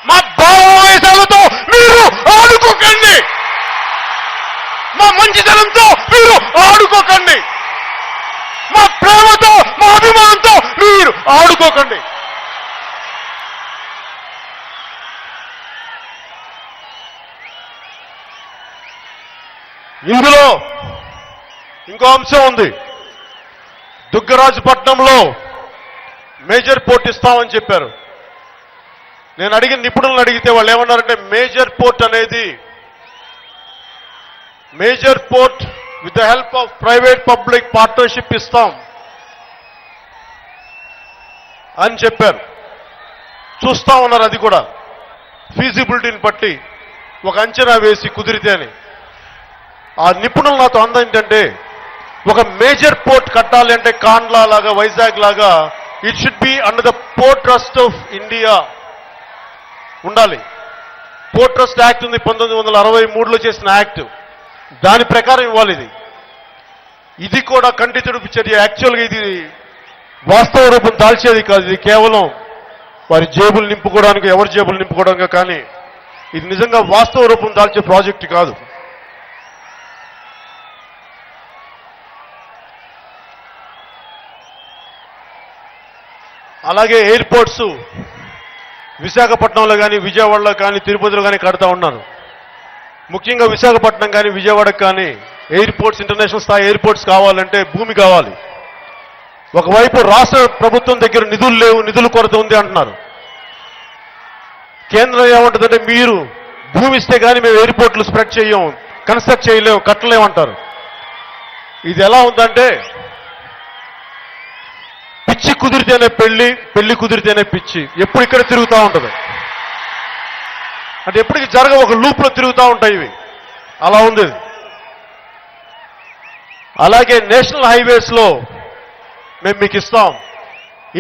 మా భావవేశాలతో మీరు ఆడుకోకండి, మా మంచితనంతో మీరు ఆడుకోకండి, మా ప్రేమతో, మా అభిమానంతో మీరు ఆడుకోకండి. ఇందులో ఇంకో అంశం ఉంది. దుగ్గరాజుపట్నంలో మేజర్ పోర్ట్ ఇస్తామని చెప్పారు. నేను అడిగిన నిపుణులను అడిగితే వాళ్ళు ఏమన్నారంటే, major port with the help of private public partnership ఇస్తాం అని చెప్పారు. చూస్తా ఉన్నారు. అది కూడా ఫీజిబిలిటీని బట్టి ఒక అంచనా వేసి కుదిరితే అని. ఆ నిపుణులు నాతో ఏంటంటే, ఒక మేజర్ పోర్ట్ కట్టాలి అంటే కాండ్లా లాగా, వైజాగ్ లాగా it should be under the port trust of India ఉండాలి. పోర్ట్ ట్రస్ట్ యాక్ట్ ఉంది, 1963లో చేసిన యాక్ట్. దాని ప్రకారం ఇవ్వాలి. ఇది కూడా కంటి తుడుపు చర్య. యాక్చువల్గా ఇది వాస్తవ రూపం దాల్చేది కాదు. ఇది కేవలం వారి జేబులు నింపుకోవడానికి, ఎవరి జేబులు నింపుకోవడానికి. కానీ ఇది నిజంగా వాస్తవ రూపం దాల్చే ప్రాజెక్టు కాదు. అలాగే ఎయిర్పోర్ట్స్ విశాఖపట్నంలో కానీ, విజయవాడలో కానీ, తిరుపతిలో కానీ కడతా ఉన్నారు. ముఖ్యంగా విశాఖపట్నం కానీ, విజయవాడకు కానీ ఎయిర్పోర్ట్స్, ఇంటర్నేషనల్ స్థాయి ఎయిర్పోర్ట్స్ కావాలంటే భూమి కావాలి. ఒకవైపు రాష్ట్ర ప్రభుత్వం దగ్గర నిధులు లేవు, నిధుల కొరత ఉంది అంటున్నారు. కేంద్రం ఏమంటుందంటే, మీరు భూమి ఇస్తే కానీ మేము ఎయిర్పోర్ట్లు స్ప్రెడ్ చేయం, కన్స్ట్రక్ట్ చేయలేము, కట్టలేమంటారు. ఇది ఎలా ఉందంటే, పిచ్చి కుదిరితేనే పెళ్లి, పెళ్లి కుదిరితేనే పిచ్చి. ఎప్పుడు ఇక్కడ తిరుగుతూ ఉంటుంది. అంటే ఎప్పటికీ జరగ ఒక లూప్లో తిరుగుతూ ఉంటాయి ఇవి. అలా ఉంది. అలాగే నేషనల్ హైవేస్లో మేము మీకు ఇస్తాం,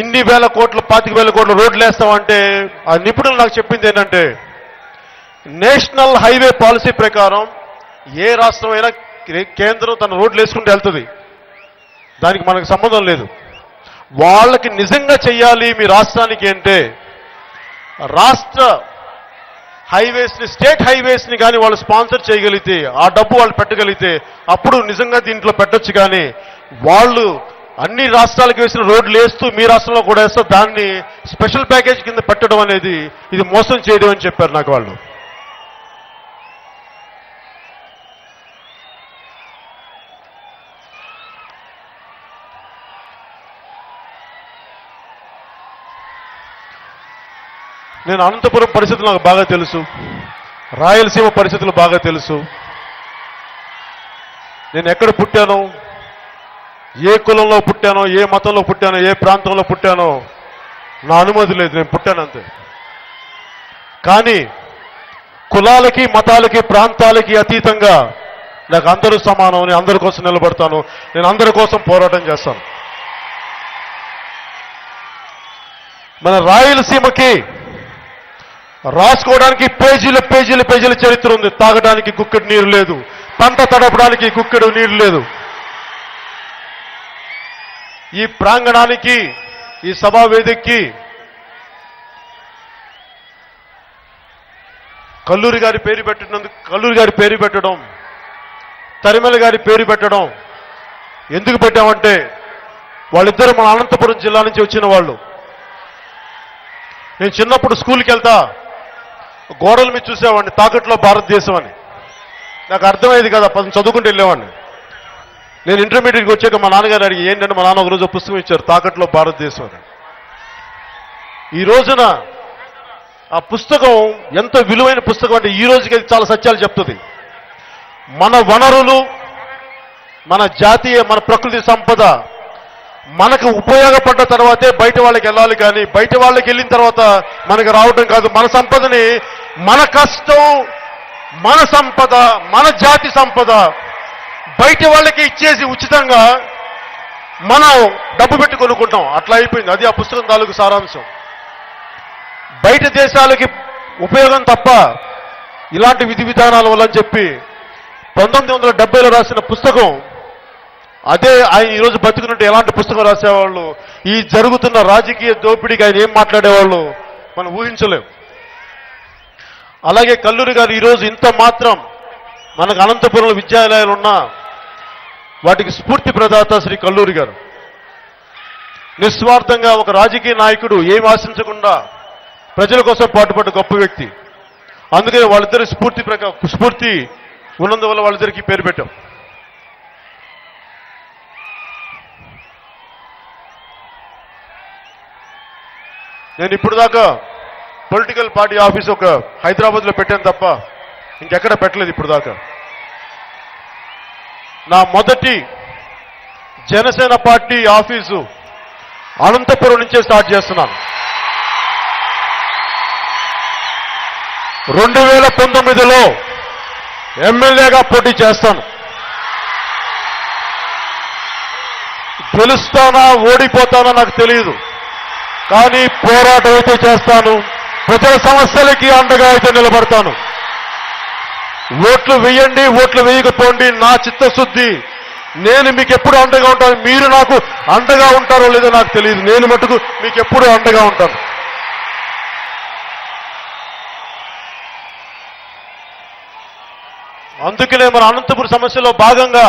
ఇన్ని వేల కోట్లు 25,000 కోట్ల రోడ్లు వేస్తామంటే ఆ నిపుణులు నాకు చెప్పింది ఏంటంటే, నేషనల్ హైవే పాలసీ ప్రకారం ఏ రాష్ట్రమైనా కేంద్రం తన రోడ్లు వేసుకుంటూ వెళ్తుంది, దానికి మనకు సంబంధం లేదు. వాళ్ళకి నిజంగా చెయ్యాలి మీ రాష్ట్రానికి అంటే, రాష్ట్ర హైవేస్ని, స్టేట్ హైవేస్ని కానీ వాళ్ళు స్పాన్సర్ చేయగలిగితే, ఆ డబ్బు వాళ్ళు పెట్టగలిగితే అప్పుడు నిజంగా దీంట్లో పెట్టొచ్చు. కానీ వాళ్ళు అన్ని రాష్ట్రాలకు వేసిన రోడ్లు వేస్తూ మీ రాష్ట్రంలో కూడా వేస్తూ దాన్ని స్పెషల్ ప్యాకేజ్ కింద పెట్టడం అనేది ఇది మోసం చేయడం అని చెప్పారు నాకు వాళ్ళు. నేను అనంతపురం పరిస్థితులు నాకు బాగా తెలుసు, రాయలసీమ పరిస్థితులు బాగా తెలుసు. నేను ఎక్కడ పుట్టానో, ఏ కులంలో పుట్టానో, ఏ మతంలో పుట్టానో, ఏ ప్రాంతంలో పుట్టానో నా అనుమతి లేదు, నేను పుట్టానంతే. కానీ కులాలకి, మతాలకి, ప్రాంతాలకి అతీతంగా నాకు అందరూ సమానం, నేను అందరి కోసం నిలబడతాను, నేను అందరి కోసం పోరాటం చేస్తాను. మన రాయలసీమకి రాసుకోవడానికి పేజీల పేజీల పేజీల చరిత్ర ఉంది. తాగడానికి గుక్కెడు నీరు లేదు, పంట తడపడానికి గుక్కెడు నీరు లేదు. ఈ ప్రాంగణానికి, ఈ సభా వేదికకి కల్లూరి గారి పేరు పెట్టడం, తరిమల గారి పేరు పెట్టడం ఎందుకు పెట్టామంటే, వాళ్ళిద్దరూ మన అనంతపురం జిల్లా నుంచి వచ్చిన వాళ్ళు. నేను చిన్నప్పుడు స్కూల్కి వెళ్తా గోడల మీద చూసేవాడిని, తాకట్లో భారతదేశం అని. నాకు అర్థమయ్యేది కదా, చదువుకుంటూ వెళ్ళేవాడిని. నేను ఇంటర్మీడియట్కి వచ్చాక మా నాన్నగారు అడిగి ఏంటంటే, మా నాన్న ఒకరోజు పుస్తకం ఇచ్చారు, తాకట్లో భారతదేశం అని. ఈ రోజున ఆ పుస్తకం ఎంత విలువైన పుస్తకం అంటే, ఈ రోజుకి అది చాలా సత్యాలు చెప్తుంది. మన వనరులు, మన జాతీయ, మన ప్రకృతి సంపద మనకు ఉపయోగపడ్డ తర్వాతే బయట వాళ్ళకి వెళ్ళాలి. కానీ బయట వాళ్ళకి వెళ్ళిన తర్వాత మనకు రావడం కాదు. మన సంపదని, మన కష్టం, మన సంపద, మన జాతి సంపద బయట వాళ్ళకి ఇచ్చేసి ఉచితంగా మనం డబ్బు పెట్టి కొనుక్కుంటాం. అట్లా అయిపోయింది. అది ఆ పుస్తకం తాలూకు సారాంశం. బయట దేశాలకి ఉపయోగం తప్ప ఇలాంటి విధి విధానాల వల్ల అని చెప్పి 1970లో రాసిన పుస్తకం అదే. ఆయన ఈరోజు బతుకున్నట్టు ఎలాంటి పుస్తకం రాసేవాళ్ళు, ఈ జరుగుతున్న రాజకీయ దోపిడీకి ఆయన ఏం మాట్లాడేవాళ్ళు మనం ఊహించలేం. అలాగే కల్లూరి గారు ఈరోజు ఇంత మాత్రం మనకు అనంతపురంలో విద్యాలయాలు ఉన్నా వాటికి స్ఫూర్తి ప్రదాత శ్రీ కల్లూరి గారు. నిస్వార్థంగా ఒక రాజకీయ నాయకుడు ఏం ఆశించకుండా ప్రజల కోసం పాటుపడ్డ గొప్ప వ్యక్తి. అందుకని వాళ్ళిద్దరి స్ఫూర్తి ఉన్నందువల్ల వాళ్ళిద్దరికీ పేరు పెట్టాం. నేను ఇప్పుడు దాకా పొలిటికల్ పార్టీ ఆఫీస్ ఒక హైదరాబాద్లో పెట్టాను తప్ప ఇంకెక్కడ పెట్టలేదు ఇప్పుడు దాకా. నా మొదటి జనసేన పార్టీ ఆఫీసు అనంతపురం నుంచే స్టార్ట్ చేస్తున్నాను. 2019లో ఎమ్మెల్యేగా పోటీ చేస్తాను. గెలుస్తానా ఓడిపోతానా నాకు తెలియదు, కానీ పోరాటం అయితే చేస్తాను. ప్రజల సమస్యలకి అండగా అయితే నిలబడతాను. ఓట్లు వేయండి, ఓట్లు వేయకపోండి, నా చిత్తశుద్ధి. నేను మీకు ఎప్పుడు అండగా ఉంటాను. మీరు నాకు అండగా ఉంటారో లేదో నాకు తెలియదు. నేను మటుకు మీకు ఎప్పుడు అండగా ఉంటాను. అందుకనే మన అనంతపురం సమస్యలో భాగంగా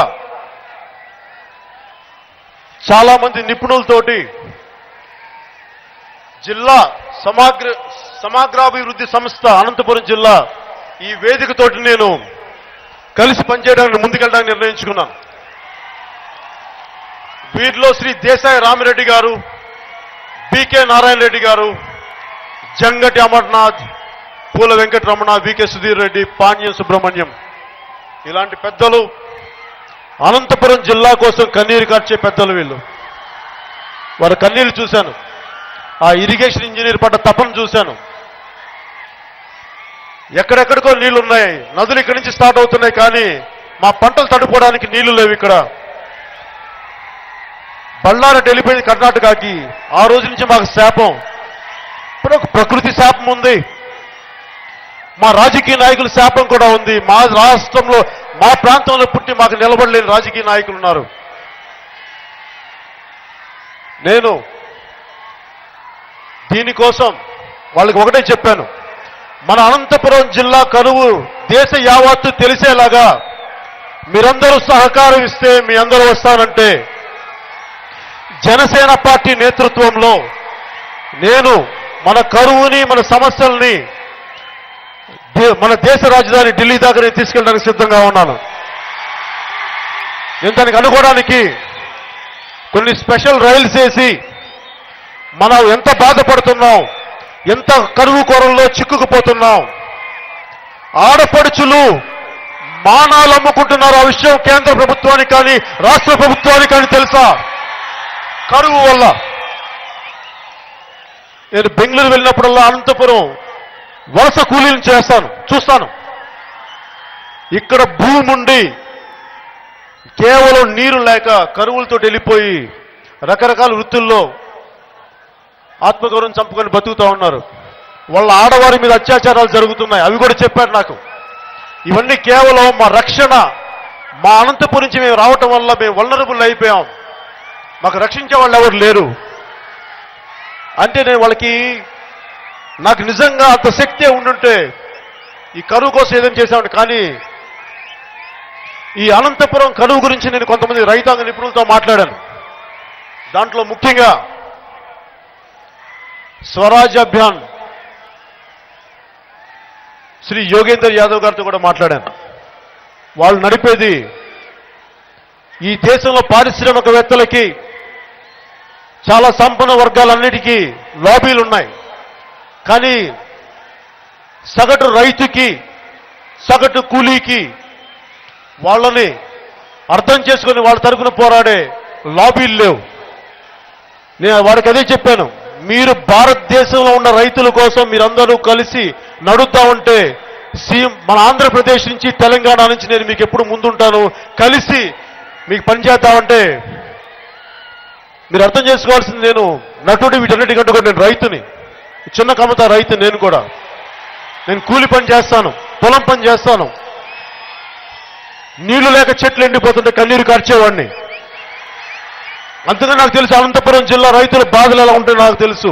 చాలా మంది నిపుణులతోటి జిల్లా సమగ్రాభివృద్ధి సంస్థ అనంతపురం జిల్లా ఈ వేదికతోటి నేను కలిసి పనిచేయడానికి ముందుకెళ్ళడానికి నిర్ణయించుకున్నాను. వీరిలో శ్రీ దేశాయి రామిరెడ్డి గారు, బికే నారాయణ రెడ్డి గారు, జంగటి అమర్నాథ్, పూల వెంకటరమణ, వికే సుధీర్ రెడ్డి, పాణ్యం సుబ్రహ్మణ్యం ఇలాంటి పెద్దలు, అనంతపురం జిల్లా కోసం కన్నీరు కార్చే పెద్దలు వీళ్ళు. వారి కన్నీరు చూశాను, ఆ ఇరిగేషన్ ఇంజనీర్ పడ్డ తపన చూశాను. ఎక్కడెక్కడికో నీళ్లు ఉన్నాయి, నదులు ఇక్కడి నుంచి స్టార్ట్ అవుతున్నాయి, కానీ మా పంటలు తడుపుకోవడానికి నీళ్లు లేవు. ఇక్కడ బళ్ళారెడ్డి వెళ్ళిపోయింది కర్ణాటకకి. ఆ రోజు నుంచి మాకు శాపం. ఇప్పుడు ఒక ప్రకృతి శాపం ఉంది, మా రాజకీయ నాయకుల శాపం కూడా ఉంది. మా రాష్ట్రంలో మా ప్రాంతంలో పుట్టి మాకు నిలబడలేని రాజకీయ నాయకులు ఉన్నారు. నేను దీనికోసం వాళ్ళకి ఒకటే చెప్పాను, మన అనంతపురం జిల్లా కరువు దేశ యావత్తు తెలిసేలాగా మీరందరూ సహకారం ఇస్తే మీ అందరూ వస్తానంటే జనసేన పార్టీ నేతృత్వంలో నేను మన కరువుని మన సమస్యల్ని మన దేశ రాజధాని ఢిల్లీ దాకా తీసుకెళ్ళడానికి సిద్ధంగా ఉన్నాను. నేను దానికి అనుకోవడానికి కొన్ని స్పెషల్ రైల్స్ వేసి మనం ఎంత బాధపడుతున్నాం, ఎంత కరువు కొరల్లో చిక్కుకుపోతున్నాం, ఆడపడుచులు మానాలు అమ్ముకుంటున్నారు. ఆ విషయం కేంద్ర ప్రభుత్వానికి కానీ రాష్ట్ర ప్రభుత్వానికి కానీ తెలుసా? కరువు వల్ల. నేను బెంగళూరు వెళ్ళినప్పుడల్లా అనంతపురం వలస కూలీలు చూస్తాను. ఇక్కడ భూమి ఉండి కేవలం నీరు లేక కరువులతో వెళ్ళిపోయి రకరకాల వృత్తుల్లో ఆత్మగౌరవం చంపుకొని బతుకుతూ ఉన్నారు. వాళ్ళ ఆడవారి మీద అత్యాచారాలు జరుగుతున్నాయి, అవి కూడా చెప్పారు నాకు. ఇవన్నీ కేవలం మా రక్షణ, మా అనంతపురం నుంచి మేము రావటం వల్ల మేము వల్నరబుల్ అయిపోయాం, మాకు రక్షించే వాళ్ళు ఎవరు లేరు అంటే నేను వాళ్ళకి, నాకు నిజంగా అంత శక్తి ఉండుంటే ఈ కరువు కోసం ఏదైనా చేశామని. కానీ ఈ అనంతపురం కరువు గురించి నేను కొంతమంది రైతాంగ నిపుణులతో మాట్లాడాను. దాంట్లో ముఖ్యంగా స్వరాజ్ అభియాన్ శ్రీ యోగేందర్ యాదవ్ గారితో కూడా మాట్లాడాను. వాళ్ళు నడిపేది ఈ దేశంలో పారిశ్రామికవేత్తలకి, చాలా సంపన్న వర్గాలన్నిటికీ లాబీలు ఉన్నాయి. కానీ సగటు రైతుకి, సగటు కూలీకి వాళ్ళని అర్థం చేసుకుని వాళ్ళ తరఫున పోరాడే లాబీలు లేవు. నేను వాడికి అదే చెప్పాను, మీరు భారతదేశంలో ఉన్న రైతుల కోసం మీరందరూ కలిసి నడుద్దామంటే మన ఆంధ్రప్రదేశ్ నుంచి తెలంగాణ నుంచి నేను మీకు ఎప్పుడు ముందుంటాను, కలిసి మీకు పనిచేద్దామంటే మీరు అర్థం చేసుకోవాల్సింది, నేను నటుడు వీటన్నిటికంటే కూడా నేను రైతుని, చిన్న కమత రైతు. నేను కూలి పని చేస్తాను, పొలం పని చేస్తాను. నీళ్లు లేక చెట్లు ఎండిపోతుంటే కన్నీరు కార్చేవాడిని. అంతగా నాకు తెలుసు అనంతపురం జిల్లా రైతుల బాధలు ఎలా ఉంటాయో నాకు తెలుసు.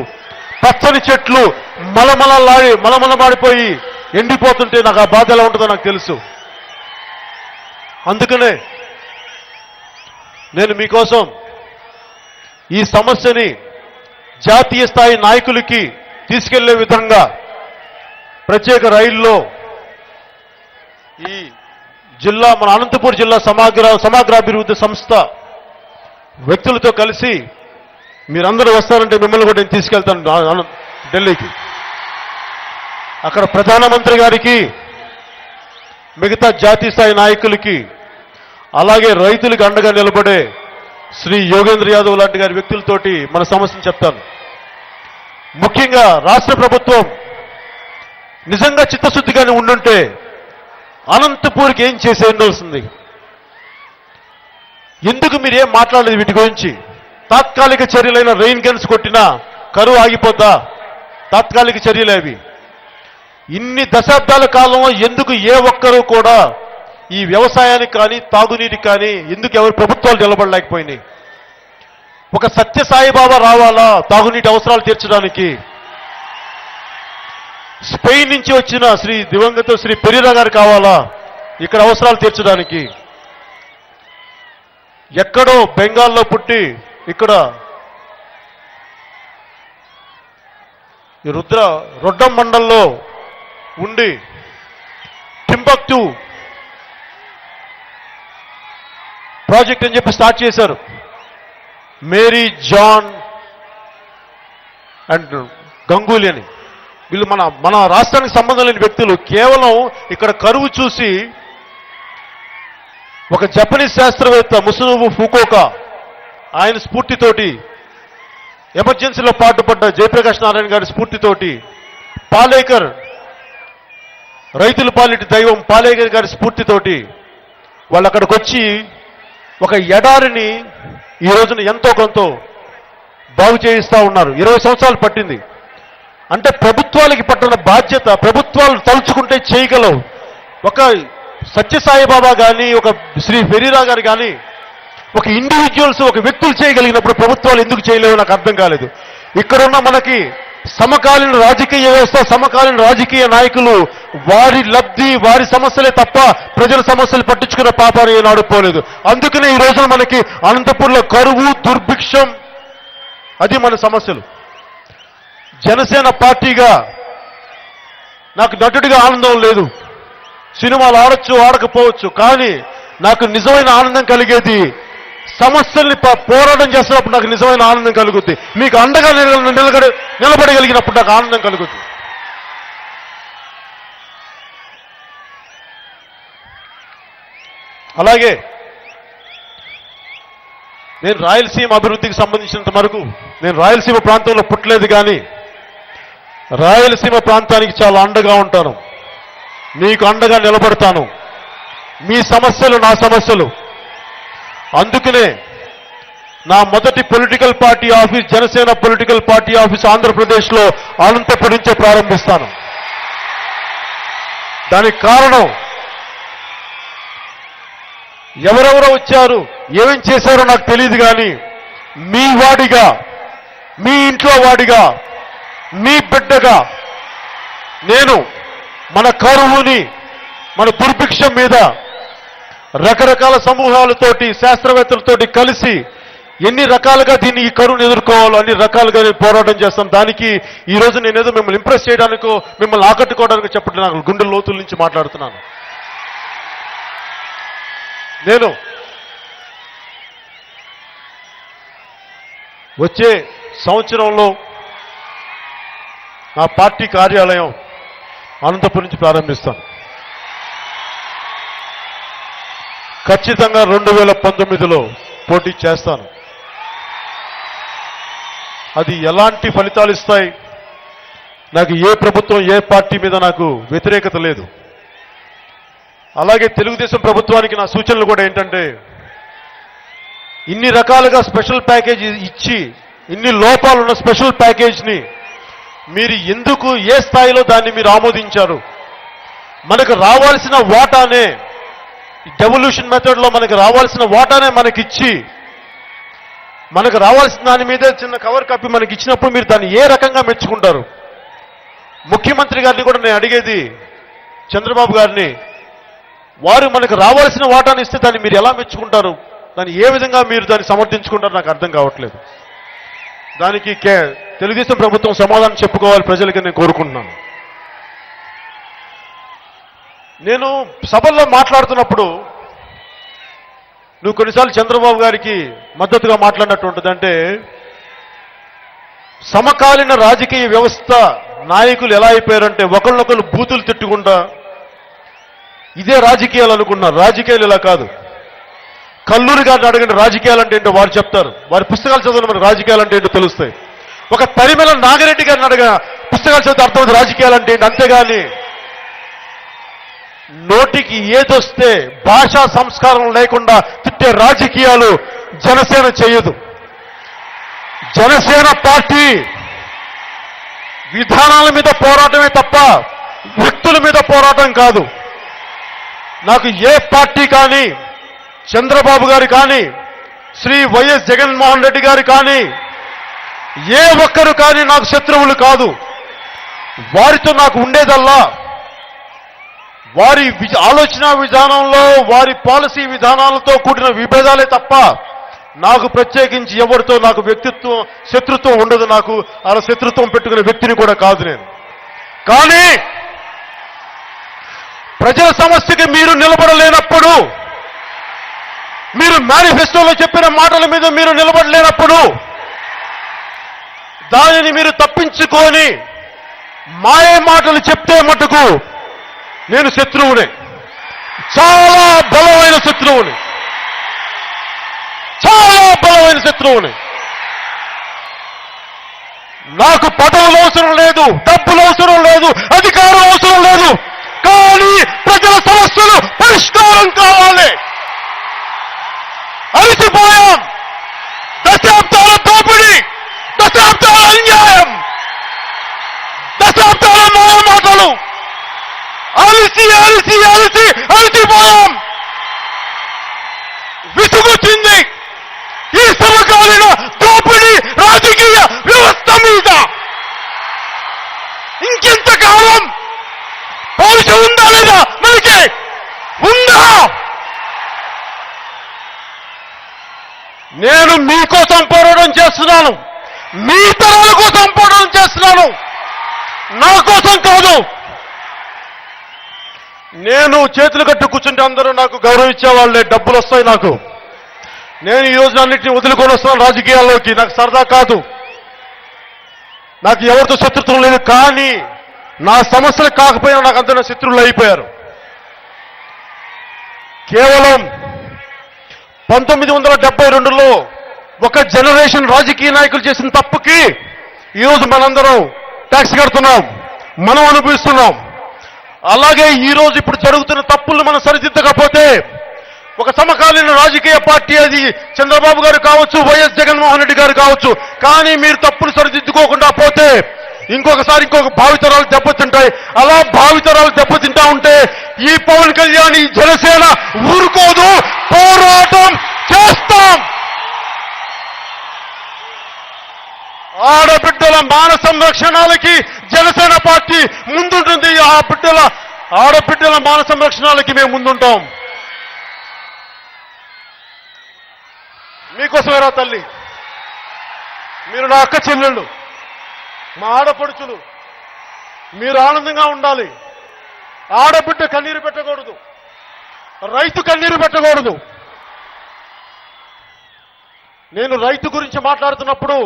పచ్చని చెట్లు మలమలమాడిపోయి ఎండిపోతుంటే నాకు ఆ బాధ ఎలా ఉంటుందో నాకు తెలుసు. అందుకనే నేను మీకోసం ఈ సమస్యని జాతీయ స్థాయి నాయకులకి తీసుకెళ్లే విధంగా ప్రత్యేక రైల్లో ఈ జిల్లా, మన అనంతపురం జిల్లా సమగ్రాభివృద్ధి సంస్థ వ్యక్తులతో కలిసి మీరందరూ వస్తారంటే మిమ్మల్ని కూడా నేను తీసుకెళ్తాను ఢిల్లీకి. అక్కడ ప్రధానమంత్రి గారికి, మిగతా జాతీయ స్థాయి నాయకులకి, అలాగే రైతులకు అండగా నిలబడే శ్రీ యోగేంద్ర యాదవ్ లాంటి గారి వ్యక్తులతోటి మన సమస్యను చెప్తాను. ముఖ్యంగా రాష్ట్ర ప్రభుత్వం నిజంగా చిత్తశుద్ధిగానే ఉండుంటే అనంతపూర్కి ఏం చేసే ఉండాల్సింది. ఎందుకు మీరేం మాట్లాడలేదు వీటి గురించి? తాత్కాలిక చర్యలైన రెయిన్ గన్స్ కొట్టినా కరువు ఆగిపోతా? తాత్కాలిక చర్యలే అవి. ఇన్ని దశాబ్దాల కాలంలో ఎందుకు ఏ ఒక్కరూ కూడా ఈ వ్యవసాయానికి కానీ తాగునీటికి కానీ ఎందుకు ఎవరు ప్రభుత్వాలు నిలబడలేకపోయినాయి? ఒక సత్యసాయిబాబా రావాలా తాగునీటి అవసరాలు తీర్చడానికి? స్పెయిన్ నుంచి వచ్చిన దివంగత శ్రీ పెరీరా గారు కావాలా ఇక్కడ అవసరాలు తీర్చడానికి? ఎక్కడో బెంగాల్లో పుట్టి ఇక్కడ రొడ్డం మండలంలో ఉండి టింబక్టు ప్రాజెక్ట్ అని చెప్పి స్టార్ట్ చేశారు. మేరీ జాన్ అండ్ గంగూలీ అని. వీళ్ళు మన రాష్ట్రానికి సంబంధం లేని వ్యక్తులు. కేవలం ఇక్కడ కరువు చూసి ఒక జపనీస్ శాస్త్రవేత్త ముసునోబు ఫుకుఓకా ఆయన స్ఫూర్తితోటి, ఎమర్జెన్సీలో పాటుపడ్డ జయప్రకాష్ నారాయణ గారి స్ఫూర్తితోటి, పాలేకర్ రైతుల పాలిటి దైవం పాలేకర్ గారి స్ఫూర్తితోటి వాళ్ళు అక్కడికి వచ్చి ఒక ఎడారిని ఈ రోజున ఎంతో కొంత బాగు చేయిస్తూ ఉన్నారు. 20 సంవత్సరాలు పట్టింది. అంటే ప్రభుత్వాలకి పట్టిన బాధ్యత, ప్రభుత్వాలు తలుచుకుంటే చేయగలవు. ఒక సత్యసాయిబాబా కానీ, ఒక శ్రీ ఫెరీరా గారు కానీ, ఒక ఇండివిజువల్స్, ఒక వ్యక్తులు చేయగలిగినప్పుడు ప్రభుత్వాలు ఎందుకు చేయలేవు నాకు అర్థం కాలేదు. ఇక్కడున్న మనకి సమకాలీన రాజకీయ వ్యవస్థ, సమకాలీన రాజకీయ నాయకులు వారి లబ్ధి, వారి సమస్యలే తప్ప ప్రజల సమస్యలు పట్టించుకున్న పాపాన్ని ఏనాడు పోలేదు. అందుకనే ఈ రోజున మనకి అనంతపూర్లో కరువు, దుర్భిక్షం, అది మన సమస్యలు. జనసేన పార్టీగా నాకు నటుడిగా ఆనందం లేదు. సినిమాలు ఆడొచ్చు, ఆడకపోవచ్చు, కానీ నాకు నిజమైన ఆనందం కలిగేది సమస్యల్ని పోరాటం చేస్తున్నప్పుడు నాకు నిజమైన ఆనందం కలుగుద్ది. మీకు అండగా నిలబడగలిగినప్పుడు నాకు ఆనందం కలుగుద్ది. అలాగే నేను రాయలసీమ అభివృద్ధికి సంబంధించినంత వరకు నేను రాయలసీమ ప్రాంతంలో పుట్టలేదు, కానీ రాయలసీమ ప్రాంతానికి చాలా అండగా ఉంటాను. మీకు అండగా నిలబడతాను. మీ సమస్యలు నా సమస్యలు. అందుకనే నా మొదటి political party office, Janasena political party office ఆంధ్రప్రదేశ్లో అనంతపురం నుంచే ప్రారంభిస్తాను. దానికి కారణం ఎవరెవరో వచ్చారు, ఏమేం చేశారో నాకు తెలియదు, కానీ మీ వాడిగా, మీ ఇంట్లో వాడిగా, మీ బిడ్డగా నేను మన కరువుని, మన దుర్భిక్షం మీద రకరకాల సమూహాలతోటి, శాస్త్రవేత్తలతోటి కలిసి ఎన్ని రకాలుగా దీన్ని, ఈ కరువును ఎదుర్కోవాలో అన్ని రకాలుగా నేను పోరాటం చేస్తాను. దానికి ఈ రోజు నేనేదో మిమ్మల్ని ఇంప్రెస్ చేయడానికో, మిమ్మల్ని ఆకట్టుకోవడానికో చెప్పట్లేదు. నాకు గుండె లోతుల నుంచి మాట్లాడుతున్నాను. నేను వచ్చే సంవత్సరంలో నా పార్టీ కార్యాలయం అనంతపురం నుంచి ప్రారంభిస్తాను. ఖచ్చితంగా 2019లో పోటీ చేస్తాను. అది ఎలాంటి ఫలితాలు ఇస్తాయి, నాకు ఏ ప్రభుత్వం, ఏ పార్టీ మీద నాకు వ్యతిరేకత లేదు. అలాగే తెలుగుదేశం ప్రభుత్వానికి నా సూచనలు కూడా ఏంటంటే, ఇన్ని రకాలుగా స్పెషల్ ప్యాకేజ్ ఇచ్చి, ఇన్ని లోపాలున్న స్పెషల్ ప్యాకేజ్ని మీరు ఎందుకు, ఏ స్థాయిలో దాన్ని మీరు ఆమోదించారు? మనకు రావాల్సిన వాటానే, డెవల్యూషన్ మెథడ్లో మనకు రావాల్సిన వాటానే మనకిచ్చి, మనకు రావాల్సిన దాని మీదే చిన్న కవర్ కప్పి మనకి ఇచ్చినప్పుడు మీరు దాన్ని ఏ రకంగా మెచ్చుకుంటారు? ముఖ్యమంత్రి గారిని కూడా నేను అడిగేది, చంద్రబాబు గారిని, వారు మనకు రావాల్సిన వాటాను ఇస్తే దాన్ని మీరు ఎలా మెచ్చుకుంటారు? దాన్ని ఏ విధంగా మీరు దాన్ని సమర్థించుకుంటారు నాకు అర్థం కావట్లేదు. దానికి తెలుగుదేశం ప్రభుత్వం సమాధానం చెప్పుకోవాలి ప్రజలకి నేను కోరుకుంటున్నాను. నేను సభల్లో మాట్లాడుతున్నప్పుడు నువ్వు కొన్నిసార్లు చంద్రబాబు గారికి మద్దతుగా మాట్లాడినట్టు ఉంటుంది. అంటే సమకాలీన రాజకీయ వ్యవస్థ నాయకులు ఎలా అయిపోయారంటే ఒకళ్ళొకళ్ళు బూతులు తిట్టుకుంటా ఇదే రాజకీయాలు అనుకున్నారు. రాజకీయాలు ఇలా కాదు. కల్లూరి గారిని అడగండి రాజకీయాలు అంటే ఏంటో వారు చెప్తారు. వారి పుస్తకాలు చదివిన మనకు రాజకీయాలు అంటే ఏంటో తెలుస్తాయి. ఒక తరిమెల నాగిరెడ్డి గారిని అడగ, పుస్తకాలు చదివితే అర్థమవుతుంది రాజకీయాలు అంటే ఏంటి. అంతేగాని నోటికి ఏదొస్తే భాషా సంస్కారం లేకుండా తిట్టే రాజకీయాలు జనసేన చేయదు. జనసేన పార్టీ విధానాల మీద పోరాటమే తప్ప వ్యక్తుల మీద పోరాటం కాదు. నాకు ఏ పార్టీ కానీ, చంద్రబాబు గారు కానీ, శ్రీ వైఎస్ జగన్మోహన్ రెడ్డి గారు కానీ, ఏ ఒక్కరు కానీ నాకు శత్రువులు కాదు. వారితో నాకు ఉండేదల్లా వారి ఆలోచన విధానంలో, వారి పాలసీ విధానాలతో కూడిన విభేదాలే తప్ప నాకు ప్రత్యేకించి ఎవరితో నాకు శత్రుత్వం ఉండదు. నాకు అలా శత్రుత్వం పెట్టుకునే వ్యక్తిని కూడా కాదు నేను. కానీ ప్రజల సమస్యకి మీరు నిలబడలేనప్పుడు, మీరు మేనిఫెస్టోలో చెప్పిన మాటల మీద మీరు నిలబడలేనప్పుడు, దానిని మీరు తప్పించుకొని మాయ మాటలు చెప్తే మటుకు నేను శత్రువునే, చాలా బలమైన శత్రువుని, చాలా బలమైన శత్రువుని. నాకు పదవులు అవసరం లేదు, డబ్బులు అవసరం లేదు, అధికారం అవసరం లేదు. అలసిపోయాం. దశాబ్దాల దోపిడీ, దశాబ్దాల అన్యాయం, దశాబ్దాల మాటలు, అలసిపోయాం. విసుగొచ్చింది ఈ సమకాలీన దోపిడీ రాజకీయ వ్యవస్థ మీద. ఇంకెంతకాలం పౌరుషం ఉందా లేదా? మనకి ఉందా? నేను మీకోసం పోరాటం చేస్తున్నాను, మీ తరాల కోసం పోరాటం చేస్తున్నాను, నా కోసం కాదు. నేను చేతులు కట్టు కూర్చుంటే అందరూ నాకు గౌరవం ఇచ్చేవాళ్ళే, డబ్బులు వస్తాయి నాకు. నేను ఈ రోజు అన్నింటినీ వదులుకొని వస్తున్నాను రాజకీయాల్లోకి. నాకు సరదా కాదు, నాకు ఎవరితో శత్రుత్వం లేదు. కానీ నా సమస్యలు కాకపోయినా నాకు అందరూ శత్రువులు అయిపోయారు. కేవలం 1972లో ఒక జనరేషన్ రాజకీయ నాయకులు చేసిన తప్పుకి ఈరోజు మనందరం ట్యాక్స్ కడుతున్నాం, మనం అనుభవిస్తున్నాం. అలాగే ఈరోజు ఇప్పుడు జరుగుతున్న తప్పులను మనం సరిదిద్దకపోతే ఒక సమకాలీన రాజకీయ పార్టీ, అది చంద్రబాబు గారు కావచ్చు, వైఎస్ జగన్మోహన్ రెడ్డి గారు కావచ్చు, కానీ మీరు తప్పులు సరిదిద్దుకోకుండా పోతే ఇంకొక భావితరాలు దెబ్బతింటాయి. అలా భావితరాలు దెబ్బతింటా ఉంటే ఈ పవన్ కళ్యాణ్, ఈ జనసేన ఊరుకోదు, పోరాటం చేస్తాం. ఆడబిడ్డల మాన సంరక్షణలకి జనసేన పార్టీ ముందుంటుంది. ఆడబిడ్డల మాన సంరక్షణలకి మేము ముందుంటాం. మీకోసమేరా తల్లి, మీరు నా అక్క చెల్లెళ్ళు, మా ఆడపడుచులు, మీరు ఆనందంగా ఉండాలి. ఆడబిడ్డ కన్నీరు పెట్టకూడదు, రైతు కన్నీరు పెట్టకూడదు. నేను రైతు గురించి మాట్లాడుతున్నప్పుడు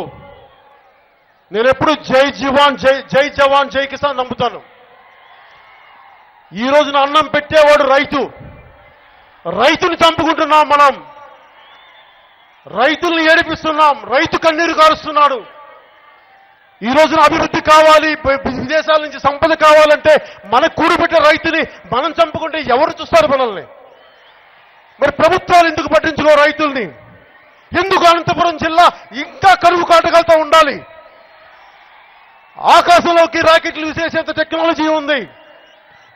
నేను ఎప్పుడు జై జవాన్ జై కిసాన్ నమ్ముతాను. ఈ రోజున అన్నం పెట్టేవాడు రైతు. రైతుని చంపుకుంటున్నాం మనం, రైతుల్ని ఏడిపిస్తున్నాం, రైతు కన్నీరు కారుస్తున్నాడు. ఈ రోజున అభివృద్ధి కావాలి, విదేశాల నుంచి సంపద కావాలంటే మనకు కూడబెట్టే రైతుని మనం చంపుకుంటే ఎవరు చూస్తారు మనల్ని? మరి ప్రభుత్వాలు ఎందుకు పట్టించుకో రైతుల్ని? ఎందుకు అనంతపురం జిల్లా ఇంకా కరువు కాటకాలతో ఉండాలి? ఆకాశంలోకి రాకెట్లు విసేసేంత టెక్నాలజీ ఉంది,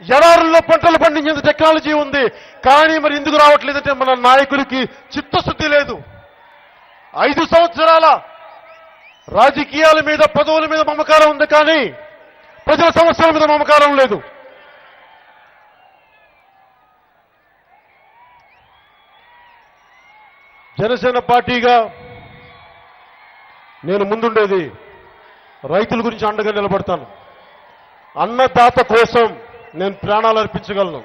ఎడారుల్లో పంటలు పండించేంత టెక్నాలజీ ఉంది. కానీ మరి ఎందుకు రావట్లేదంటే మన నాయకులకి చిత్తశుద్ధి లేదు. 5 సంవత్సరాల రాజకీయాల మీద, పదవుల మీద మమకారం ఉంది, కానీ ప్రజల సమస్యల మీద మమకారం లేదు. జనసేన పార్టీగా నేను ముందుండేది రైతుల గురించి అండగా నిలబడతాను. అన్నదాత కోసం నేను ప్రాణాలు అర్పించగలను.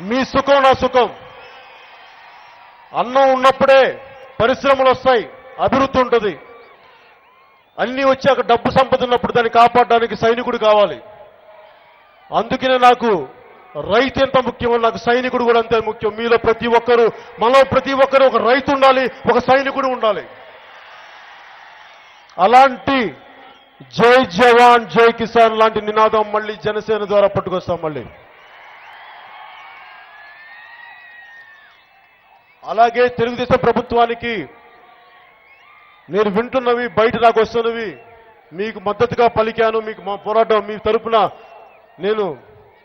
మీ సుఖం నా సుఖం. అన్నం ఉన్నప్పుడే పరిశ్రమలు వస్తాయి, అభివృద్ధి ఉంటుంది. అన్నీ వచ్చాక డబ్బు సంపద ఉన్నప్పుడు దాన్ని కాపాడడానికి సైనికుడు కావాలి. అందుకనే నాకు రైతు ఎంత ముఖ్యమో నాకు సైనికుడు కూడా అంతే ముఖ్యం. మీలో ప్రతి ఒక్కరూ, మనలో ప్రతి ఒక్కరూ ఒక రైతు ఉండాలి, ఒక సైనికుడు ఉండాలి. అలాంటి జై జవాన్ జై కిసాన్ లాంటి నినాదం మళ్ళీ జనసేన ద్వారా పట్టుకొస్తాం. మళ్ళీ అలాగే తెలుగుదేశం ప్రభుత్వానికి నేను వింటున్నవి, బయట నాకు వస్తున్నవి, మీకు మద్దతుగా పలికాను, మీకు మా పోరాటం మీ తరపున నేను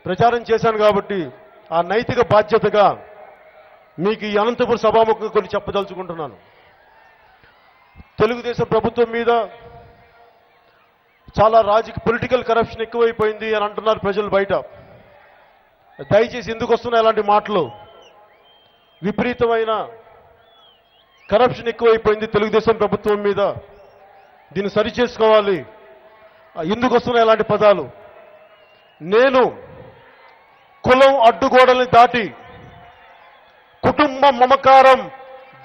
ప్రచారం చేశాను. కాబట్టి ఆ నైతిక బాధ్యతగా మీకు ఈ అనంతపురం సభాముఖంగా కొన్ని చెప్పదలుచుకుంటున్నాను. తెలుగుదేశం ప్రభుత్వం మీద చాలా పొలిటికల్ కరప్షన్ ఎక్కువైపోయింది అని అంటున్నారు ప్రజలు బయట. దయచేసి ఎందుకు వస్తున్నాయి అలాంటి మాటలు? విపరీతమైన కరప్షన్ ఎక్కువైపోయింది తెలుగుదేశం ప్రభుత్వం మీద, దీన్ని సరిచేసుకోవాలి. ఎందుకు వస్తున్నాయి అలాంటి పదాలు? నేను కులం అడ్డుగోడల్ని దాటి, కుటుంబ మమకారం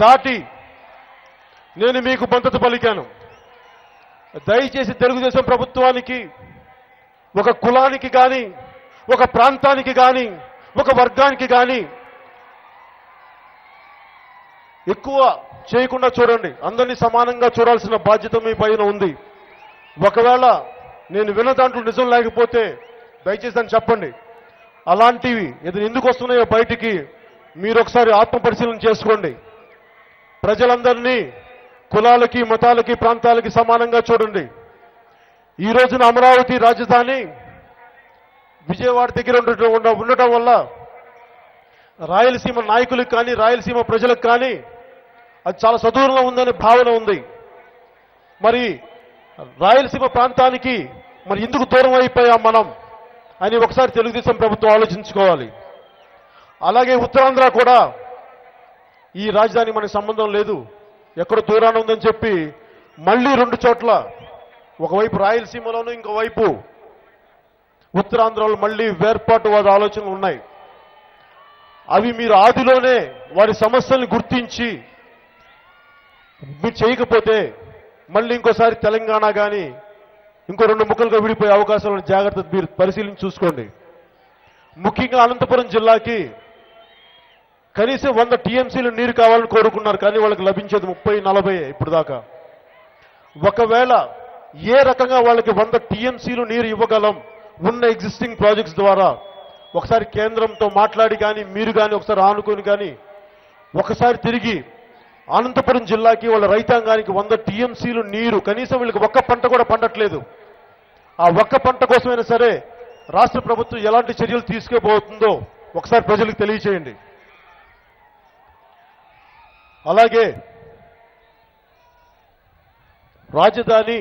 దాటి నేను మీకు మద్దతు పలికాను. దయచేసి తెలుగుదేశం ప్రభుత్వానికి, ఒక కులానికి కానీ, ఒక ప్రాంతానికి కానీ, ఒక వర్గానికి కానీ ఎక్కువ చేయకుండా చూడండి. అందరినీ సమానంగా చూడాల్సిన బాధ్యత మీ పైన ఉంది. ఒకవేళ నేను విన్న దాంట్లో నిజం లేకపోతే దయచేసి అని చెప్పండి. అలాంటివి ఎందుకు వస్తున్నాయో బయటికి మీరు ఒకసారి ఆత్మపరిశీలన చేసుకోండి. ప్రజలందరినీ కులాలకి, మతాలకి, ప్రాంతాలకి సమానంగా చూడండి. ఈ రోజున అమరావతి రాజధాని విజయవాడ దగ్గర ఉండటం వల్ల రాయలసీమ నాయకులకు కానీ, రాయలసీమ ప్రజలకు కానీ అది చాలా సదూరంగా ఉందనే భావన ఉంది. మరి రాయలసీమ ప్రాంతానికి మరి ఎందుకు దూరం అయిపోయాం మనం అని ఒకసారి తెలుగుదేశం ప్రభుత్వం ఆలోచించుకోవాలి. అలాగే ఉత్తరాంధ్ర కూడా ఈ రాజధాని మనకు సంబంధం లేదు, ఎక్కడో దూరాన ఉందని చెప్పి మళ్ళీ రెండు చోట్ల, ఒకవైపు రాయలసీమలోనూ ఇంకోవైపు ఉత్తరాంధ్రలో మళ్ళీ వేర్పాటువాద ఆలోచనలు ఉన్నాయి. అవి మీరు ఆదిలోనే వారి సమస్యల్ని గుర్తించి మీరు చేయకపోతే మళ్ళీ ఇంకోసారి తెలంగాణ కానీ ఇంకో రెండు ముక్కలుగా విడిపోయే అవకాశాలను జాగ్రత్త మీరు పరిశీలించి చూసుకోండి. ముఖ్యంగా అనంతపురం జిల్లాకి కనీసం 100 టీఎంసీలు నీరు కావాలని కోరుకున్నారు, కానీ వాళ్ళకి లభించేది 30-40 ఇప్పుడు దాకా. ఒకవేళ ఏ రకంగా వాళ్ళకి 100 టీఎంసీలు నీరు ఇవ్వగలం ఉన్న ఎగ్జిస్టింగ్ ప్రాజెక్ట్స్ ద్వారా, ఒకసారి కేంద్రంతో మాట్లాడి కానీ మీరు కానీ ఒకసారి ఆనుకొని కానీ ఒకసారి తిరిగి అనంతపురం జిల్లాకి వాళ్ళ రైతాంగానికి 100 టీఎంసీలు నీరు, కనీసం వీళ్ళకి ఒక్క పంట కూడా పండట్లేదు, ఆ ఒక్క పంట కోసమైనా సరే రాష్ట్ర ప్రభుత్వం ఎలాంటి చర్యలు తీసుకోబోతుందో ఒకసారి ప్రజలకు తెలియచేయండి. అలాగే రాజధాని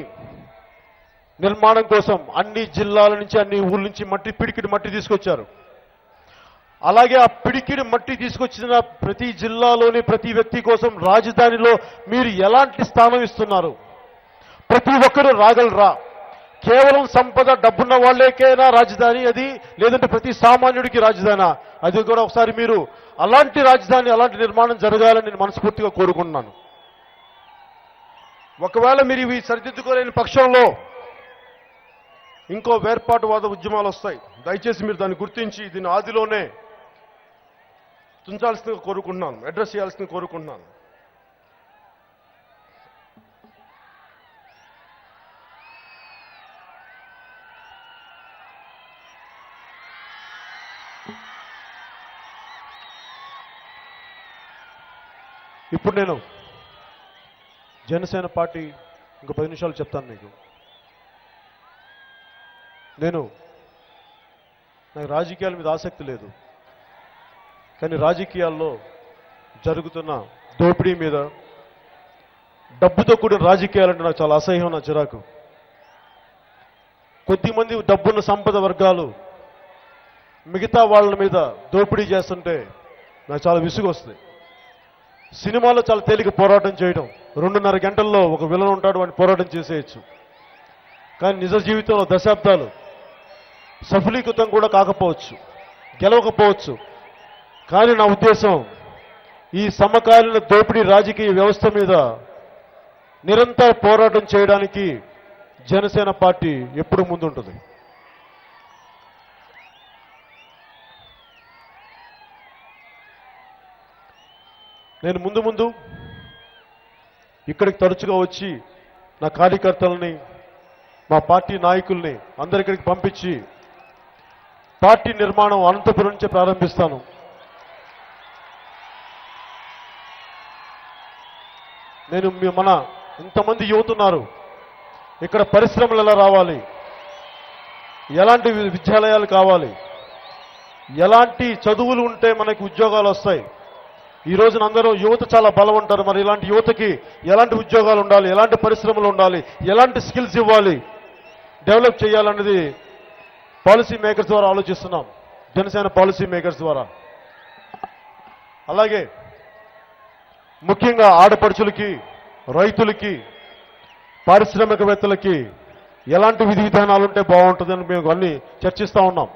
నిర్మాణం కోసం అన్ని జిల్లాల నుంచి, అన్ని ఊళ్ళ నుంచి పిడికిడి మట్టి తీసుకొచ్చారు. అలాగే ఆ పిడికిడి మట్టి తీసుకొచ్చిన ప్రతి జిల్లాలోని ప్రతి వ్యక్తి కోసం రాజధానిలో మీరు ఎలాంటి స్థానం ఇస్తున్నారు? ప్రతి ఒక్కరూ రాగలరా? కేవలం సంపద, డబ్బున్న వాళ్ళకేనా రాజధాని అది, లేదంటే ప్రతి సామాన్యుడికి రాజధానా? అది కూడా ఒకసారి మీరు అలాంటి రాజధాని, అలాంటి నిర్మాణం జరగాలని నేను మనస్ఫూర్తిగా కోరుకుంటున్నాను. ఒకవేళ మీరు ఇవి సరిదిద్దుకోలేని పక్షంలో ఇంకో వేర్పాటువాద ఉద్యమాలు వస్తాయి. దయచేసి మీరు దాన్ని గుర్తించి దీన్ని ఆదిలోనే తుంచాల్సిందిగా కోరుకుంటున్నాను, అడ్రస్ చేయాల్సిందిగా కోరుకుంటున్నాను. ఇప్పుడు నేను జనసేన పార్టీ ఇంకో 10 నిమిషాలు చెప్తాను మీకు. నాకు రాజకీయాల మీద ఆసక్తి లేదు, కానీ రాజకీయాల్లో జరుగుతున్న దోపిడీ మీద, డబ్బుతో కూడిన రాజకీయాలంటే నాకు చాలా అసహ్యం, నా చిరాకు. కొద్దిమంది డబ్బున్న సంపద వర్గాలు మిగతా వాళ్ళ మీద దోపిడీ చేస్తుంటే నాకు చాలా విసుగు వస్తుంది. సినిమాలో చాలా తేలిక పోరాటం చేయడం, 2.5 గంటల్లో ఒక విలన్ ఉంటాడు అని పోరాటం చేసేయచ్చు, కానీ నిజ జీవితంలో దశాబ్దాలు సఫలీకృతం కూడా కాకపోవచ్చు, గెలవకపోవచ్చు. కానీ నా ఉద్దేశం ఈ సమకాలీన దోపిడీ రాజకీయ వ్యవస్థ మీద నిరంతర పోరాటం చేయడానికి జనసేన పార్టీ ఎప్పుడు ముందుంటుంది. నేను ముందు ఇక్కడికి తరచుగా వచ్చి నా కార్యకర్తలని, మా పార్టీ నాయకుల్ని అందరి ఇక్కడికి పంపించి పార్టీ నిర్మాణం అనంతపురం నుంచే ప్రారంభిస్తాను. నేను మన ఇంతమంది యువత ఉన్నారు, ఇక్కడ పరిశ్రమలు ఎలా రావాలి, ఎలాంటి విద్యాలయాలు కావాలి, ఎలాంటి చదువులు ఉంటే మనకి ఉద్యోగాలు వస్తాయి. ఈ రోజున అందరూ యువత చాలా బలం ఉంటారు, మరి ఇలాంటి యువతకి ఎలాంటి ఉద్యోగాలు ఉండాలి, ఎలాంటి పరిశ్రమలు ఉండాలి, ఎలాంటి స్కిల్స్ ఇవ్వాలి, డెవలప్ చేయాలన్నది పాలసీ మేకర్స్ ద్వారా ఆలోచిస్తున్నాం, జనసేన పాలసీ మేకర్స్ ద్వారా. అలాగే ముఖ్యంగా ఆడపడుచులకి, రైతులకి, పారిశ్రామికవేత్తలకి ఎలాంటి విధి విధానాలు ఉంటే బాగుంటుందని మేము అన్ని చర్చిస్తూ ఉన్నాం.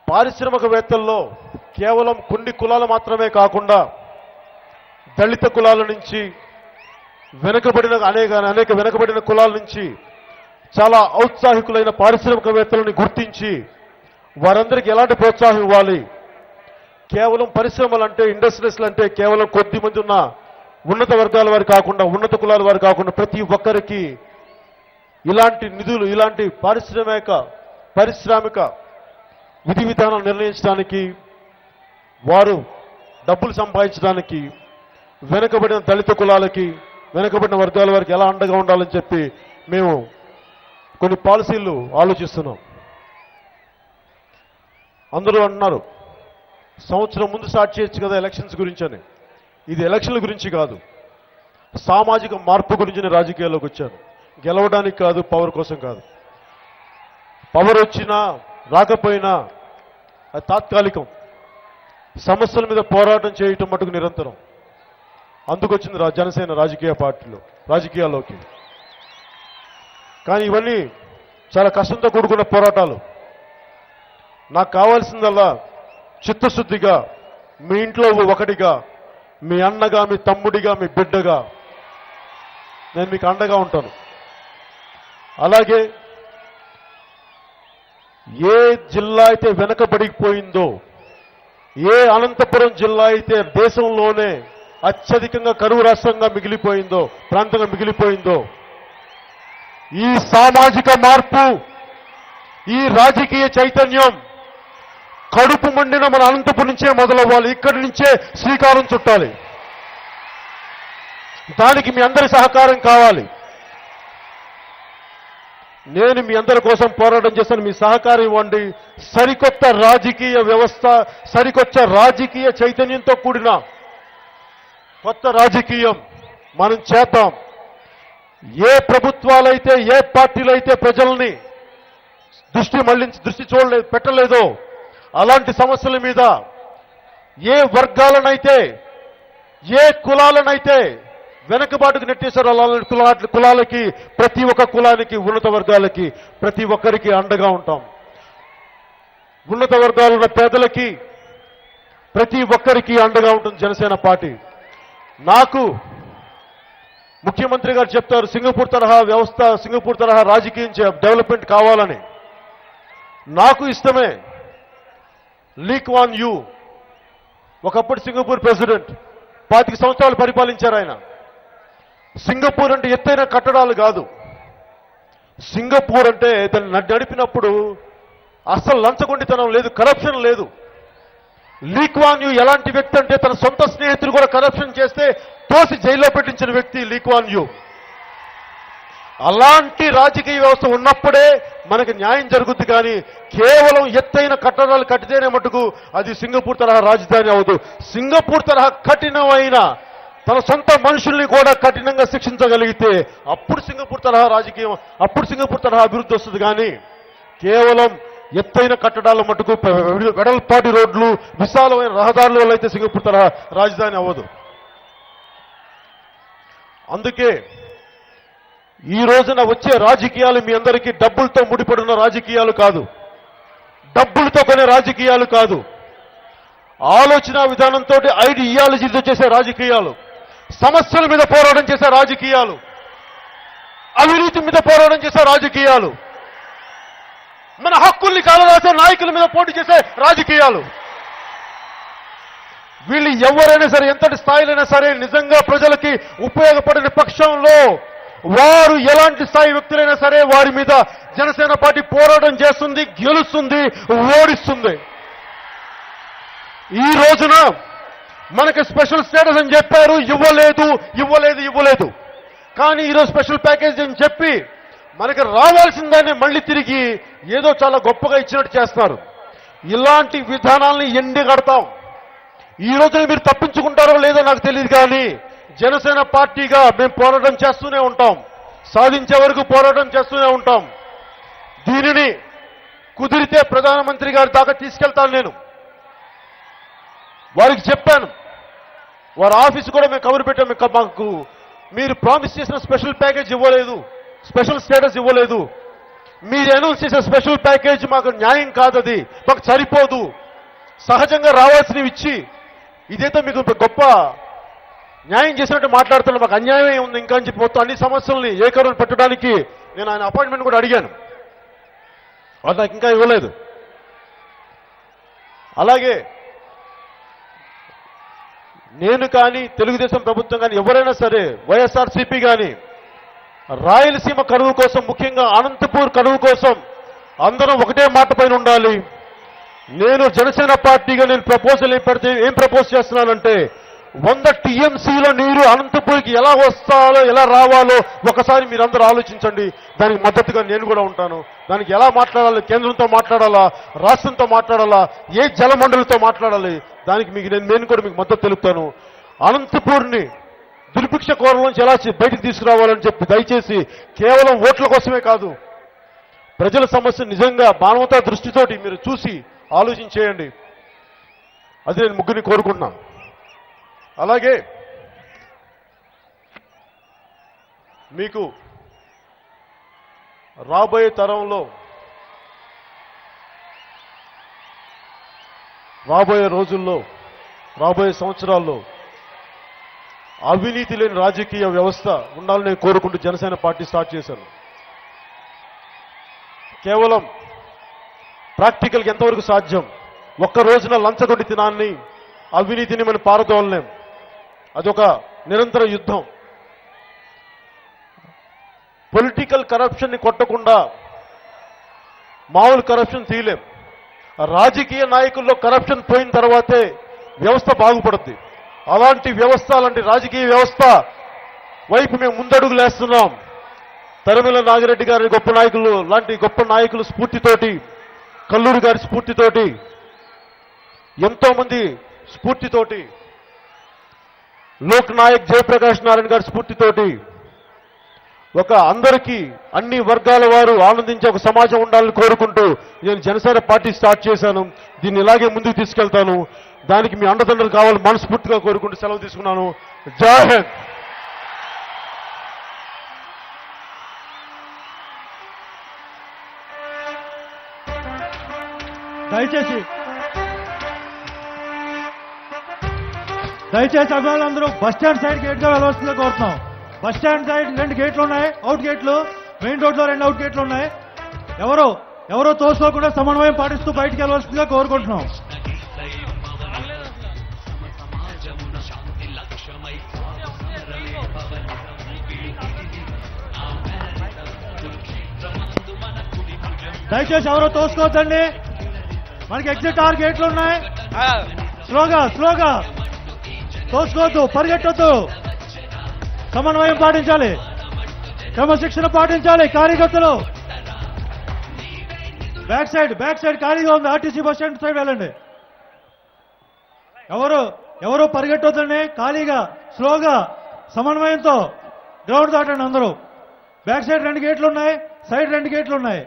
పారిశ్రామికవేత్తల్లో కేవలం కొన్ని కులాలు మాత్రమే కాకుండా దళిత కులాల నుంచి, అనేక వెనుకబడిన కులాల నుంచి చాలా ఔత్సాహికులైన పారిశ్రామికవేత్తలను గుర్తించి వారందరికీ ఎలాంటి ప్రోత్సాహం ఇవ్వాలి. కేవలం పరిశ్రమలు అంటే, ఇండస్ట్రీస్లు అంటే కేవలం కొద్ది మంది ఉన్న ఉన్నత వర్గాల వారు కాకుండా, ఉన్నత కులాల వారు కాకుండా ప్రతి ఒక్కరికి ఇలాంటి నిధులు, ఇలాంటి పారిశ్రామిక విధి విధానాలు నిర్ణయించడానికి, వారు డబ్బులు సంపాదించడానికి వెనుకబడిన దళిత కులాలకి, వెనుకబడిన వర్గాల వారికి ఎలా అండగా ఉండాలని చెప్పి మేము కొన్ని పాలసీలు ఆలోచిస్తున్నాం. అందరూ అంటున్నారు సంవత్సరం ముందు స్టార్ట్ చేయొచ్చు కదా ఎలక్షన్స్ గురించి అని. ఇది ఎలక్షన్ల గురించి కాదు, సామాజిక మార్పు గురించి నేను రాజకీయాల్లోకి వచ్చాను. గెలవడానికి కాదు, పవర్ కోసం కాదు. పవర్ వచ్చినా రాకపోయినా అది తాత్కాలికం. సమస్యల మీద పోరాటం చేయటం మటుకు నిరంతరం. అందుకొచ్చింది జనసేన రాజకీయాల్లోకి. కానీ ఇవన్నీ చాలా కష్టంతో కూడుకున్న పోరాటాలు. నాకు కావాల్సిందల్లా చిత్తశుద్ధిగా, మీ ఇంట్లో ఒకటిగా, మీ అన్నగా, మీ తమ్ముడిగా, మీ బిడ్డగా నేను మీకు అండగా ఉంటాను. అలాగే ఏ జిల్లా అయితే వెనకబడిపోయిందో, ఏ అనంతపురం జిల్లా అయితే దేశంలోనే అత్యధికంగా కరువు రాష్ట్రంగా మిగిలిపోయిందో, ప్రాంతంగా మిగిలిపోయిందో, ఈ సామాజిక మార్పు, ఈ రాజకీయ చైతన్యం కడుపు మండిన మన అనంతపురం నుంచే మొదలవ్వాలి. ఇక్కడి నుంచే శ్రీకారం చుట్టాలి. దానికి మీ అందరి సహకారం కావాలి. నేను మీ అందరి కోసం పోరాటం చేస్తాను. మీ సహకారం ఇవ్వండి. సరికొత్త రాజకీయ వ్యవస్థ, సరికొత్త రాజకీయ చైతన్యంతో కూడిన కొత్త రాజకీయం మనం చేద్దాం. ఏ ప్రభుత్వాలైతే, ఏ పార్టీలైతే ప్రజల్ని దృష్టి పెట్టలేదో, అలాంటి సమస్యల మీద ఏ వర్గాలనైతే, ఏ కులాలనైతే వెనకబాటుకు నెట్టేశారో అలాంటి కులాలకి, ప్రతి ఒక్క కులానికి, ఉన్నత వర్గాలకి, ప్రతి ఒక్కరికి అండగా ఉంటాం. ఉన్నత వర్గాలున్న పేదలకి ప్రతి ఒక్కరికి అండగా ఉంటుంది జనసేన పార్టీ. నాకు ముఖ్యమంత్రి గారు చెప్తారు సింగపూర్ తరహా వ్యవస్థ, సింగపూర్ తరహా రాజకీయం డెవలప్మెంట్ కావాలని. నాకు ఇష్టమే. లీ క్వాన్ యూ ఒకప్పుడు సింగపూర్ ప్రెసిడెంట్, 25 సంవత్సరాలు పరిపాలించారు ఆయన. సింగపూర్ అంటే ఎత్తైన కట్టడాలు కాదు. సింగపూర్ అంటే దాన్ని నడిపినప్పుడు అస్సలు లంచగొండితనం లేదు, కరప్షన్ లేదు. లీ క్వాన్ యూ ఎలాంటి వ్యక్తి అంటే తన సొంత స్నేహితులు కూడా కరప్షన్ చేస్తే తోసి జైల్లో పెట్టించిన వ్యక్తి లీ క్వాన్ యూ. అలాంటి రాజకీయ వ్యవస్థ ఉన్నప్పుడే మనకి న్యాయం జరుగుద్ది. కానీ కేవలం ఎత్తైన కట్టడాలు కట్టితేనే మటుకు అది సింగపూర్ తరహా రాజధాని అవదు. సింగపూర్ తరహా కఠినమైన తన సొంత మనుషుల్ని కూడా కఠినంగా శిక్షించగలిగితే అప్పుడు సింగపూర్ తరహా రాజకీయం, అప్పుడు సింగపూర్ తరహా అభివృద్ధి వస్తుంది. కానీ కేవలం ఎత్తైన కట్టడాల మటుకు, వెడల్పాటి రోడ్లు, విశాలమైన రహదారుల వల్ల అయితే సింగపూర్ తరహా రాజధాని అవ్వదు. అందుకే ఈ రోజున వచ్చే రాజకీయాలు మీ అందరికీ డబ్బులతో ముడిపడిన రాజకీయాలు కాదు, డబ్బులతో కొనే రాజకీయాలు కాదు, ఆలోచన విధానంతో ఐడియాలజీతో చేసే రాజకీయాలు, సమస్యల మీద పోరాటం చేసే రాజకీయాలు, అవినీతి మీద పోరాటం చేసే రాజకీయాలు, మన హక్కుల్ని కాలరాసే నాయకుల మీద పోటీ చేసే రాజకీయాలు. వీళ్ళు ఎవరైనా సరే, ఎంతటి స్థాయిలైనా సరే, నిజంగా ప్రజలకి ఉపయోగపడిన పక్షంలో వారు ఎలాంటి స్థాయి వ్యక్తులైనా సరే వారి మీద జనసేన పార్టీ పోరాటం చేస్తుంది, గెలుస్తుంది, ఓడిస్తుంది. ఈ రోజున మనకి స్పెషల్ స్టేటస్ అని చెప్పారు, ఇవ్వలేదు. కానీ ఈరోజు స్పెషల్ ప్యాకేజ్ అని చెప్పి మనకి రావాల్సిందాన్ని మళ్ళీ తిరిగి ఏదో చాలా గొప్పగా ఇచ్చినట్టు చేస్తున్నారు. ఇలాంటి విధానాలని ఎండగడతాం. ఈ రోజున మీరు తప్పించుకుంటారో లేదో నాకు తెలియదు. కానీ జనసేన పార్టీగా మేము పోరాటం చేస్తూనే ఉంటాం, సాధించే వరకు పోరాటం చేస్తూనే ఉంటాం. దీనిని కుదిరితే ప్రధానమంత్రి గారి దాకా తీసుకెళ్తాను. నేను వారికి చెప్పాను, వారి ఆఫీసు కూడా మేము కబురు పెట్టాము, మాకు మీరు ప్రామిస్ చేసిన స్పెషల్ ప్యాకేజ్ ఇవ్వలేదు, స్పెషల్ స్టేటస్ ఇవ్వలేదు, మీరు అనౌన్స్ చేసే స్పెషల్ ప్యాకేజ్ మాకు న్యాయం కాదు, అది మాకు సరిపోదు, సహజంగా రావాల్సినవి ఇచ్చి ఇదేదో మీకు గొప్ప న్యాయం చేసినట్టు మాట్లాడుతున్నా, మాకు అన్యాయమే ఉంది ఇంకా అని చెప్పి మొత్తం అన్ని సమస్యల్ని ఏకరువులు పెట్టడానికి నేను ఆయన అపాయింట్మెంట్ కూడా అడిగాను. అది నాకు ఇంకా ఇవ్వలేదు. అలాగే నేను కానీ, తెలుగుదేశం ప్రభుత్వం కానీ, ఎవరైనా సరే, వైఎస్ఆర్సీపీ కానీ రాయలసీమ కరువు కోసం, ముఖ్యంగా అనంతపూర్ కరువు కోసం అందరం ఒకటే మాట పైన ఉండాలి. నేను జనసేన పార్టీగా నేను ప్రపోజల్ ఏం ప్రపోజ్ చేస్తున్నానంటే, 100 టీఎంసీల నీరు అనంతపూర్కి ఎలా వస్తాలో ఎలా రావాలో ఒకసారి మీరందరూ ఆలోచించండి. దానికి మద్దతుగా నేను కూడా ఉంటాను. దానికి ఎలా మాట్లాడాలి, కేంద్రంతో మాట్లాడాలా, రాష్ట్రంతో మాట్లాడాలా, ఏ జలమండలితో మాట్లాడాలి, దానికి నేను కూడా మీకు మద్దతు తెలుపుతాను. అనంతపూర్ని దుర్భిక్ష కోరలోంచి ఎలా బయటికి తీసుకురావాలని చెప్పి దయచేసి కేవలం ఓట్ల కోసమే కాదు, ప్రజల సమస్య నిజంగా మానవతా దృష్టితోటి మీరు చూసి ఆలోచించేయండి. అది నేను ముగ్గురిని కోరుకుంటున్నాను. అలాగే మీకు రాబోయే తరంలో, రాబోయే రోజుల్లో, రాబోయే సంవత్సరాల్లో అవినీతి లేని రాజకీయ వ్యవస్థ ఉండాలని కోరుకుంటూ జనసేన పార్టీ స్టార్ట్ చేశాను. కేవలం ప్రాక్టికల్గా ఎంతవరకు సాధ్యం, ఒక్క రోజున లంచగొండితనాన్ని, అవినీతిని మనం పారదోలలేం. అదొక నిరంతర యుద్ధం. పొలిటికల్ కరప్షన్ని కొట్టకుండా మామూలు కరప్షన్ తీయలేం. రాజకీయ నాయకుల్లో కరప్షన్ పోయిన తర్వాతే వ్యవస్థ బాగుపడుద్ది. అలాంటి వ్యవస్థ, అలాంటి రాజకీయ వ్యవస్థ వైపు మేము ముందడుగులేస్తున్నాం. తరిమల నాగిరెడ్డి గారి గొప్ప నాయకులు లాంటి గొప్ప నాయకుల స్ఫూర్తితోటి, కల్లూరి గారి స్ఫూర్తితోటి, ఎంతో మంది స్ఫూర్తితోటి, లోక్ నాయక్ జయప్రకాష్ నారాయణ గారి స్ఫూర్తితోటి ఒక అందరికీ అన్ని వర్గాల వారు ఆనందించే ఒక సమాజం ఉండాలని కోరుకుంటూ నేను జనసేన పార్టీ స్టార్ట్ చేశాను. దీన్ని ఇలాగే ముందుకు తీసుకెళ్తాను. దానికి మీ అండదండలు కావాలి మనస్ఫూర్తిగా కోరుకుంటూ సెలవు తీసుకున్నాను. జై హింద్. దయచేసి అభిమానులందరూ బస్టాండ్ సైడ్ గేట్ గా వెళ్ళవలసిందిగా కోరుతున్నాం. బస్టాండ్ సైడ్ 2 గేట్లు ఉన్నాయి, అవుట్ గేట్లు. మెయిన్ రోడ్ లో 2 అవుట్ గేట్లు ఉన్నాయి. ఎవరో తోసుకోకుండా సమన్వయం పాటిస్తూ బయటికి వెళ్ళవలసిందిగా కోరుకుంటున్నాం. దయచేసి ఎవరో తోసుకోవద్దండి. మనకి ఎగ్జిట్ 6 గేట్లు ఉన్నాయి. స్లోగా తోసుకోవద్దు, పరిగెట్టొద్దు, సమన్వయం పాటించాలి, క్రమశిక్షణ పాటించాలి. కార్యకర్తలు బ్యాక్ సైడ్ ఖాళీగా ఉంది. ఆర్టీసీ బస్ స్టాండ్ సైడ్ వెళ్ళండి. ఎవరు పరిగెట్టొద్దండి. ఖాళీగా స్లోగా సమన్వయంతో గ్రౌండ్ దాటండి అందరూ. బ్యాక్ సైడ్ 2 గేట్లు ఉన్నాయి, సైడ్ 2 గేట్లు ఉన్నాయి.